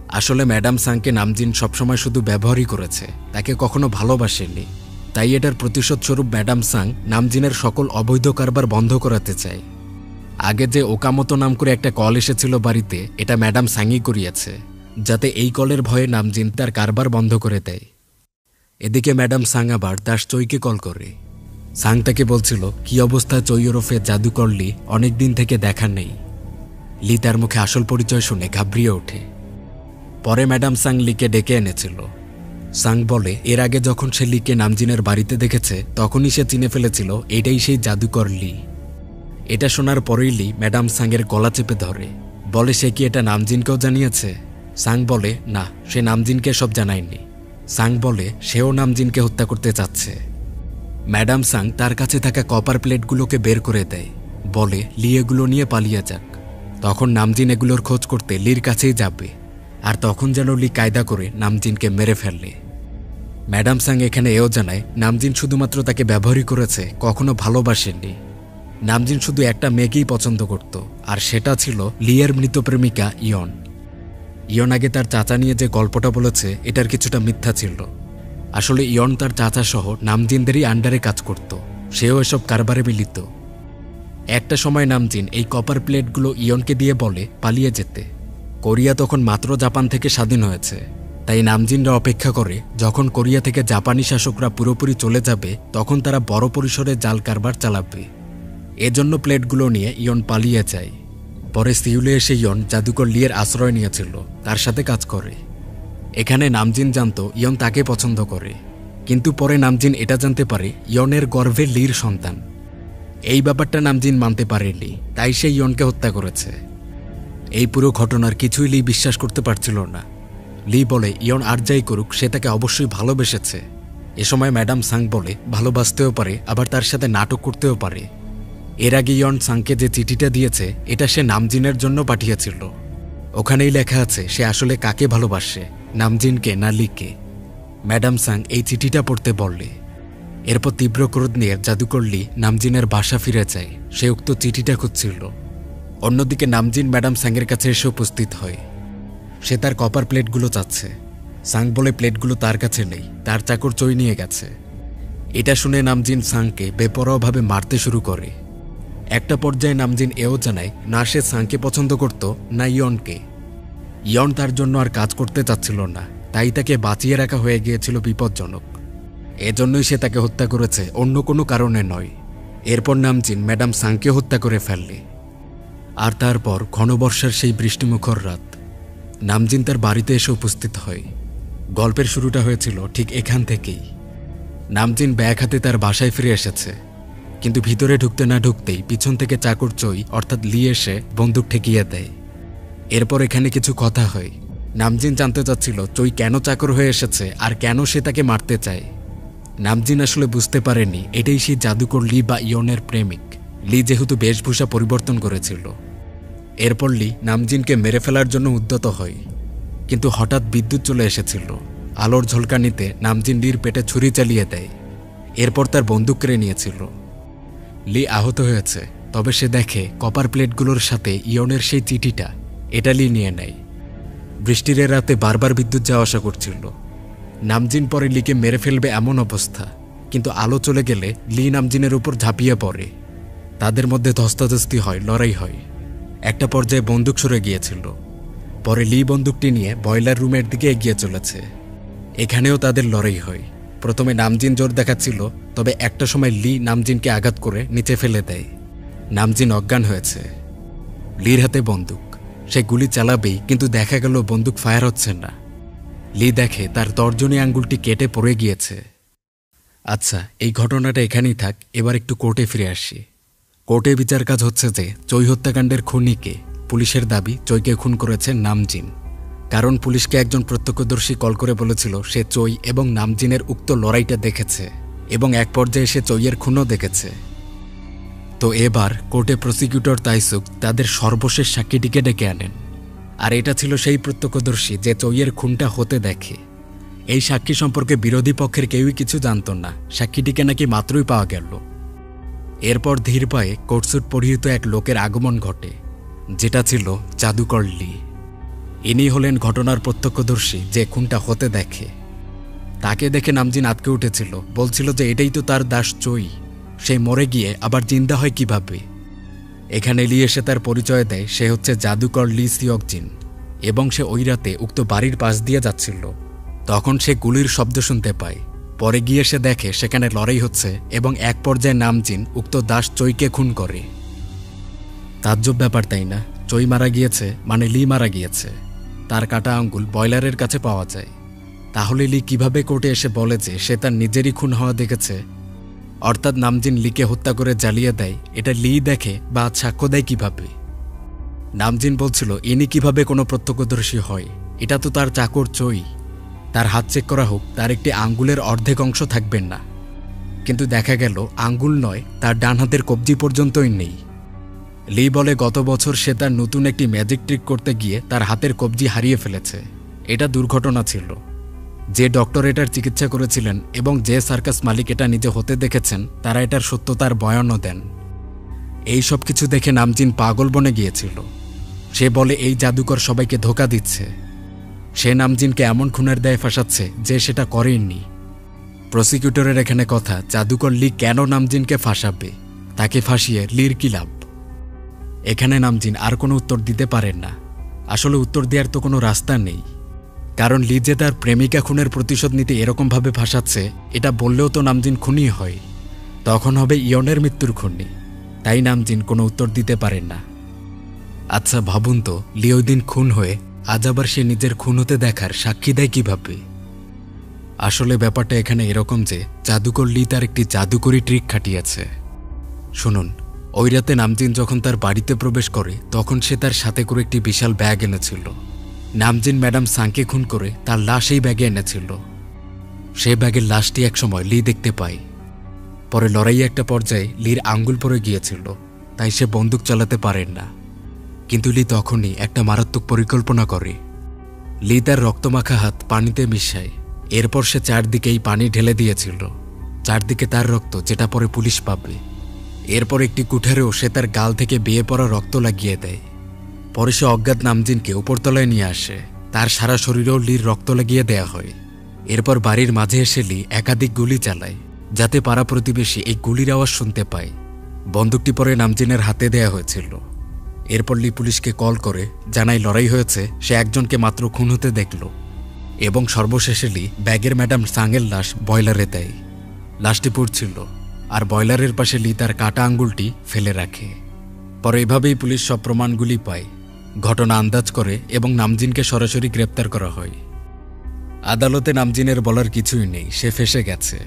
আসলে ম্যাডাম সাংকে নামজিন সবসময় শুধু ব্যবহারই করেছে, তাকে কখনো ভালোবাসেনি। তাই এটার প্রতিশোধ স্বরূপ ম্যাডাম সাং নামজিনের সকল অবৈধ কারবার বন্ধ করাতে চায়। আগে যে ওকামতো নাম করে একটা কল এসেছিল বাড়িতে, এটা ম্যাডাম সাংই করিয়েছে, যাতে এই কলের ভয়ে নামজিন তার কারবার বন্ধ করে দেয়। এদিকে ম্যাডাম সাং আবার দাস চইকে কল করে। সাং তাকে বলছিল কি অবস্থা চই ওরফে জাদুকর লি, অনেকদিন থেকে দেখা নেই। লি তার মুখে আসল পরিচয় শুনে ঘাবড়িয়ে ওঠে। পরে ম্যাডাম সাং লিকে ডেকে এনেছিল। সাং বলে এর আগে যখন সে লিকে নামজিনের বাড়িতে দেখেছে তখনই সে চিনে ফেলেছিল এটাই সেই জাদুকর লি। এটা শোনার পরেই লি ম্যাডাম সাংয়ের গলা চেপে ধরে, বলে সে কি এটা নামজিনকেও জানিয়েছে। সাং বলে না, সে নামজিনকে সব জানায়নি। সাং বলে সেও নামজিনকে হত্যা করতে চাচ্ছে। ম্যাডাম সাং তার কাছে থাকা কপার প্লেটগুলোকে বের করে দেয়, বলে লি এগুলো নিয়ে পালিয়ে যাক। তখন নামজিন এগুলোর খোঁজ করতে লির কাছেই যাবে, আর তখন যেন লি কায়দা করে নামজিনকে মেরে ফেললে। ম্যাডাম সাং এখানে এও জানায় নামজিন শুধুমাত্র তাকে ব্যবহারই করেছে, কখনো ভালোবাসেননি। নামজিন শুধু একটা মেয়েকেই পছন্দ করত, আর সেটা ছিল লিয়ের মৃত প্রেমিকা ইয়ন। ইয়ন আগে তার চাচা নিয়ে যে গল্পটা বলেছে এটার কিছুটা মিথ্যা ছিল। আসলে ইয়ন তার চাচা সহ নামজিনদেরই আন্ডারে কাজ করত, সেও এসব কারবারে মিলিত। একটা সময় নামজিন এই কপার প্লেটগুলো ইয়নকে দিয়ে বলে পালিয়ে যেতে। কোরিয়া তখন মাত্র জাপান থেকে স্বাধীন হয়েছে, তাই নামজিনরা অপেক্ষা করে যখন কোরিয়া থেকে জাপানি শাসকরা পুরোপুরি চলে যাবে তখন তারা বড় পরিসরে জাল কারবার চালাবে। এজন্য প্লেটগুলো নিয়ে ইয়ন পালিয়ে যায়। পরে সিউলে এসে ইয়ন জাদুকর লিয়ের আশ্রয় নিয়েছিল, তার সাথে কাজ করে। এখানে নামজিন জানত ইয়ন তাকে পছন্দ করে, কিন্তু পরে নামজিন এটা জানতে পারে ইয়নের গর্ভে লির সন্তান। এই ব্যাপারটা নামজিন মানতে পারেনি, তাই সে ইয়নকে হত্যা করেছে। এই পুরো ঘটনার কিছুই লি বিশ্বাস করতে পারছিল না। লি বলে ইয়ন আর যাই করুক সে তাকে অবশ্যই ভালোবেসেছে। এ সময় ম্যাডাম সাং বলে ভালোবাসতেও পারে, আবার তার সাথে নাটক করতেও পারে। এর আগে ইয়ন সাংকে যে চিঠিটা দিয়েছে এটা সে নামজিনের জন্য পাঠিয়েছিল। ওখানেই লেখা আছে সে আসলে কাকে ভালোবাসে, নামজিনকে না লিকে। ম্যাডাম সাং এই চিঠিটা পড়তে বললে। এরপর তীব্র ক্রোধ নিয়ে জাদুকর লি নামজিনের বাসা ফিরে যায়, সে উক্ত চিঠিটা খুঁজছিল। অন্যদিকে নামজিন ম্যাডাম সাংয়ের কাছে এসে উপস্থিত হয়। সে তার কপার প্লেটগুলো চাচ্ছে। সাং বলে প্লেটগুলো তার কাছে নেই, তার চাকর চই নিয়ে গেছে। এটা শুনে নামজিন সাংকে বেপরোয়াভাবে মারতে শুরু করে। একটা পর্যায়ে নামজিন এও জানায় না সে সাংকে পছন্দ করত না ইয়নকে। ইয়ন তার জন্য আর কাজ করতে চাচ্ছিল না, তাই তাকে বাঁচিয়ে রাখা হয়ে গিয়েছিল বিপজ্জনক। এজন্যই সে তাকে হত্যা করেছে, অন্য কোনো কারণে নয়। এরপর নামজিন ম্যাডাম সাংকে হত্যা করে ফেললে। আর তারপর ঘনবর্ষার সেই বৃষ্টিমুখর রাত নামজিন তার বাড়িতে এসে উপস্থিত হয়। গল্পের শুরুটা হয়েছিল ঠিক এখান থেকেই। নামজিন ব্যাগ হাতে তার বাসায় ফিরে এসেছে, কিন্তু ভিতরে ঢুকতে না ঢুকতেই পিছন থেকে চাকর চই অর্থাৎ লি এসে বন্দুক ঠেকিয়ে দেয়। এরপর এখানে কিছু কথা হয়। নামজিন জানতে চাচ্ছিল চই কেন চাকর হয়ে এসেছে আর কেন সে তাকে মারতে চায়। নামজিন আসলে বুঝতে পারেনি এটাই সেই জাদুকর লি বা ইয়নের প্রেমিক। লি যেহেতু বেশভূষা পরিবর্তন করেছিল। এরপর লি নামজিনকে মেরে ফেলার জন্য উদ্যত হয়, কিন্তু হঠাৎ বিদ্যুৎ চলে এসেছিল। আলোর ঝলকানিতে নামজিন লির পেটে ছুরি চালিয়ে দেয়। এরপর তার বন্দুক কেড়ে নিয়েছিল। লি আহত হয়েছে, তবে সে দেখে কপার প্লেটগুলোর সাথে ইয়নের সেই চিঠিটা, এটা লি নিয়ে নেয়। বৃষ্টির রাতে বারবার বিদ্যুৎ যাওয়া আসা করছিল। নামজিন পরে লিকে মেরে ফেলবে এমন অবস্থা, কিন্তু আলো চলে গেলে লি নামজিনের উপর ঝাঁপিয়ে পড়ে। তাদের মধ্যে ধস্তাধস্তি হয়, লড়াই হয়। একটা পর্যায়ে বন্দুক সরে গিয়েছিল। পরে লি বন্দুকটি নিয়ে বয়লার রুমের দিকে এগিয়ে চলেছে। এখানেও তাদের লড়াই হয়। প্রথমে নামজিন জোর দেখাচ্ছিল, তবে একটা সময় লি নামজিনকে আঘাত করে নিচে ফেলে দেয়। নামজিন অজ্ঞান হয়েছে। লির হাতে বন্দুক, সে গুলি চালাবেই, কিন্তু দেখা গেল বন্দুক ফায়ার হচ্ছে না। লি দেখে তার তর্জনী আঙ্গুলটি কেটে পড়ে গিয়েছে। আচ্ছা, এই ঘটনাটা এখানেই থাক, এবার একটু কোর্টে ফিরে আসি। কোর্টে বিচার কাজ হচ্ছে যে চই হত্যাকাণ্ডের খুনিকে। পুলিশের দাবি চইকে খুন করেছে নামজিন, কারণ পুলিশকে একজন প্রত্যক্ষদর্শী কল করে বলেছিল সে চই এবং নামজিনের উক্ত লড়াইটা দেখেছে, এবং এক পর্যায়ে সে চইয়ের খুনও দেখেছে। তো এবার কোর্টে প্রসিকিউটর তাইসুক তাদের সর্বশেষ সাক্ষীটিকে ডেকে আনেন। আর এটা ছিল সেই প্রত্যক্ষদর্শী যে চইয়ের খুনটা হতে দেখে। এই সাক্ষী সম্পর্কে বিরোধী পক্ষের কেউই কিছু জানত না। সাক্ষীটিকে নাকি মাত্রই পাওয়া গেল। এরপর ধীর পায়ে কোটস্যুট পরিহিত এক লোকের আগমন ঘটে, যেটা ছিল জাদুকর লি। ইনি হলেন ঘটনার প্রত্যক্ষদর্শী যে খুনটা হতে দেখে। তাকে দেখে নামজিন আটকে উঠেছিল, বলছিল যে এটাই তো তার দাস চই, সে মরে গিয়ে আবার জিন্দা হয় কিভাবে। এখানে লি এসে তার পরিচয় দেয়, সে হচ্ছে জাদুকর লি সিওকজিন এবং সে ওই রাতে উক্ত বাড়ির পাশ দিয়ে যাচ্ছিল। তখন সে গুলির শব্দ শুনতে পায়। পরে গিয়ে সে দেখে সেখানে লড়াই হচ্ছে এবং এক পর্যায়ে নামজিন উক্ত দাস চইকে খুন করে। তাজ্জব ব্যাপার তাই না? চই মারা গিয়েছে মানে লি মারা গিয়েছে। তার কাটা আঙ্গুল বয়লারের কাছে পাওয়া যায়। তাহলে লি কিভাবে কোর্টে এসে বলে যে সে তার নিজেরই খুন হওয়া দেখেছে? অর্থাৎ নামজিন লিকে হত্যা করে জ্বালিয়ে দেয়, এটা লি দেখে বা সাক্ষ্য দেয় কিভাবে? নামজিন বলছিল ইনি কিভাবে কোনো প্রত্যক্ষদর্শী হয়, এটা তো তার চাকর চই। তার হাত চেক করা হোক, তার একটি আঙ্গুলের অর্ধেক অংশ থাকবেন না। কিন্তু দেখা গেল আঙ্গুল নয়, তার ডান হাতের কবজি পর্যন্তই নেই। লি বলে গত বছর সে তার নতুন একটি ম্যাজিক ট্রিক করতে গিয়ে তার হাতের কবজি হারিয়ে ফেলেছে। এটা দুর্ঘটনা ছিল। যে ডক্টর এটার চিকিৎসা করেছিলেন এবং যে সার্কাস মালিক এটা নিজে হতে দেখেছেন, তারা এটার সত্যতার বয়ানও দেন। এই সব কিছু দেখে নামজিন পাগল বনে গিয়েছিল। সে বলে এই জাদুকর সবাইকে ধোঁকা দিচ্ছে। সে নামজিনকে এমন খুনের দায়ে ফাঁসাচ্ছে যে সেটা করেননি। প্রসিকিউটরের এখানে কথা, জাদুকর লি কেন নামজিনকে ফাঁসাবে? তাকে ফাঁসিয়ে লির কি লাভ? এখানে নামজিন আর কোনো উত্তর দিতে পারেন না। আসলে উত্তর দেওয়ার তো কোনো রাস্তা নেই, কারণ লি যে তার প্রেমিকা খুনের প্রতিশোধ নিতে এরকমভাবে ফাঁসাচ্ছে, এটা বললেও তো নামজিন খুনি হয়। তখন হবে ইয়নের মৃত্যুর খুনি। তাই নামজিন কোনো উত্তর দিতে পারেন না। আচ্ছা ভাবুন তো, লি ওই দিন খুন হয়ে আজ আবার সে নিজের খুন হতে দেখার সাক্ষী দেয় কিভাবে? আসলে ব্যাপারটা এখানে এরকম যে জাদুকর লি তার একটি জাদুকরি ট্রিক খাটিয়েছে। শুনুন, ওই রাতে নামজিন যখন তার বাড়িতে প্রবেশ করে তখন সে তার সাথে করে একটি বিশাল ব্যাগ এনেছিল। নামজিন ম্যাডাম সাংকে খুন করে তার লাশ এই ব্যাগে এনেছিল। সে ব্যাগের লাশটি একসময় লি দেখতে পায়। পরে লড়াইয়ে একটা পর্যায়ে লির আঙ্গুল পড়ে গিয়েছিল, তাই সে বন্দুক চালাতে পারেন না। কিন্তু লি তখনই একটা মারাত্মক পরিকল্পনা করে। লি তার রক্তমাখা হাত পানিতে মিশায়। এরপর সে চারদিকেই পানি ঢেলে দিয়েছিল, চারদিকে তার রক্ত, যেটা পরে পুলিশ পাবে। এরপর একটি কুঠারেও সে তার গাল থেকে বেয়ে পড়া রক্ত লাগিয়ে দেয়। পরে সে অজ্ঞাত নামজিনকে উপরতলায় নিয়ে আসে। তার সারা শরীরেও লির রক্ত লাগিয়ে দেয়া হয়। এরপর বাড়ির মাঝে এসে লি একাধিক গুলি চালায়, যাতে পাড়া প্রতিবেশী এই গুলির আওয়াজ শুনতে পায়। বন্দুকটি পরে নামজিনের হাতে দেয়া হয়েছিল। এরপর লি পুলিশকে কল করে জানায় লড়াই হয়েছে, সে একজনকে মাত্র খুন হতে দেখল। এবং সর্বশেষে লি ব্যাগের ম্যাডাম সাংয়ের লাশ বয়লারে দেয়। লাশটি পুড়ছিল, আর বয়লারের পাশে লি তার কাটা আঙ্গুলটি ফেলে রাখে। পরে এভাবেই পুলিশ সব প্রমাণগুলি পায়, ঘটনা আন্দাজ করে এবং নামজিনকে সরাসরি গ্রেপ্তার করা হয়। আদালতে নামজিনের বলার কিছুই নেই, সে ফেঁসে গেছে।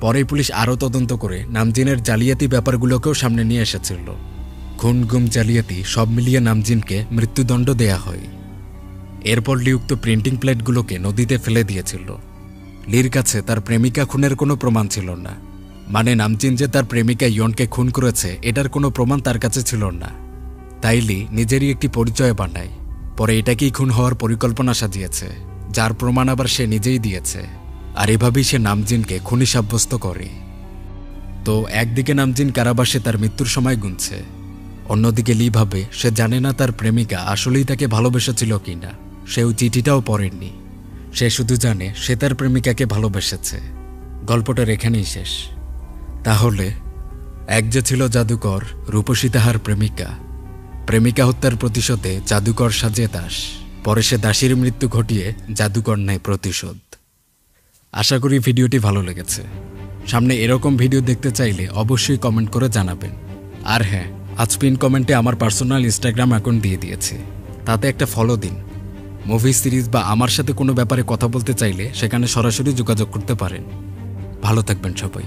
পরে পুলিশ আরও তদন্ত করে নামজিনের জালিয়াতি ব্যাপারগুলোকেও সামনে নিয়ে এসেছিল। খুন, গুম, জালিয়াতি সব মিলিয়ে নামজিনকে মৃত্যুদণ্ড দেয়া হয়। এরপর লি উক্ত প্রিন্টিং প্লেটগুলোকে নদীতে ফেলে দিয়েছিল। লির কাছে তার প্রেমিকা খুনের কোনো প্রমাণ ছিল না, মানে নামজিন যে তার প্রেমিকা ইয়নকে খুন করেছে এটার কোনো প্রমাণ তার কাছে ছিল না। তাই লি নিজেরই একটি পরিচয় বানায়। পরে এটাকেই খুন হওয়ার পরিকল্পনা সাজিয়েছে, যার প্রমাণ আবার সে নিজেই দিয়েছে। আর এভাবেই সে নামজিনকে খুনি সাব্যস্ত করে। তো একদিকে নামজিন কারাবাসে তার মৃত্যুর সময় গুনছে, অন্যদিকে লি ভাবে সে জানে না তার প্রেমিকা আসলেই তাকে ভালোবেসেছিল কিনা। সেও চিঠিটাও পড়েননি, সে শুধু জানে সে তার প্রেমিকাকে ভালোবেসেছে। গল্পটার এখানেই শেষ। তাহলে এক যে ছিল জাদুকর, রূপসী তাহার প্রেমিকা। প্রেমিকা হত্যার প্রতিশোধে জাদুকর সাজে দাস। পরে সে দাসীর মৃত্যু ঘটিয়ে জাদুকর নেয় প্রতিশোধ। আশা করি ভিডিওটি ভালো লেগেছে। সামনে এরকম ভিডিও দেখতে চাইলে অবশ্যই কমেন্ট করে জানাবেন। আর হ্যাঁ, আজ পিন কমেন্টে আমার পার্সোনাল ইনস্টাগ্রাম অ্যাকাউন্ট দিয়ে দিয়েছি, তাতে একটা ফলো দিন। মুভি, সিরিজ বা আমার সাথে কোনো ব্যাপারে কথা বলতে চাইলে সেখানে সরাসরি যোগাযোগ করতে পারেন। ভালো থাকবেন সবাই।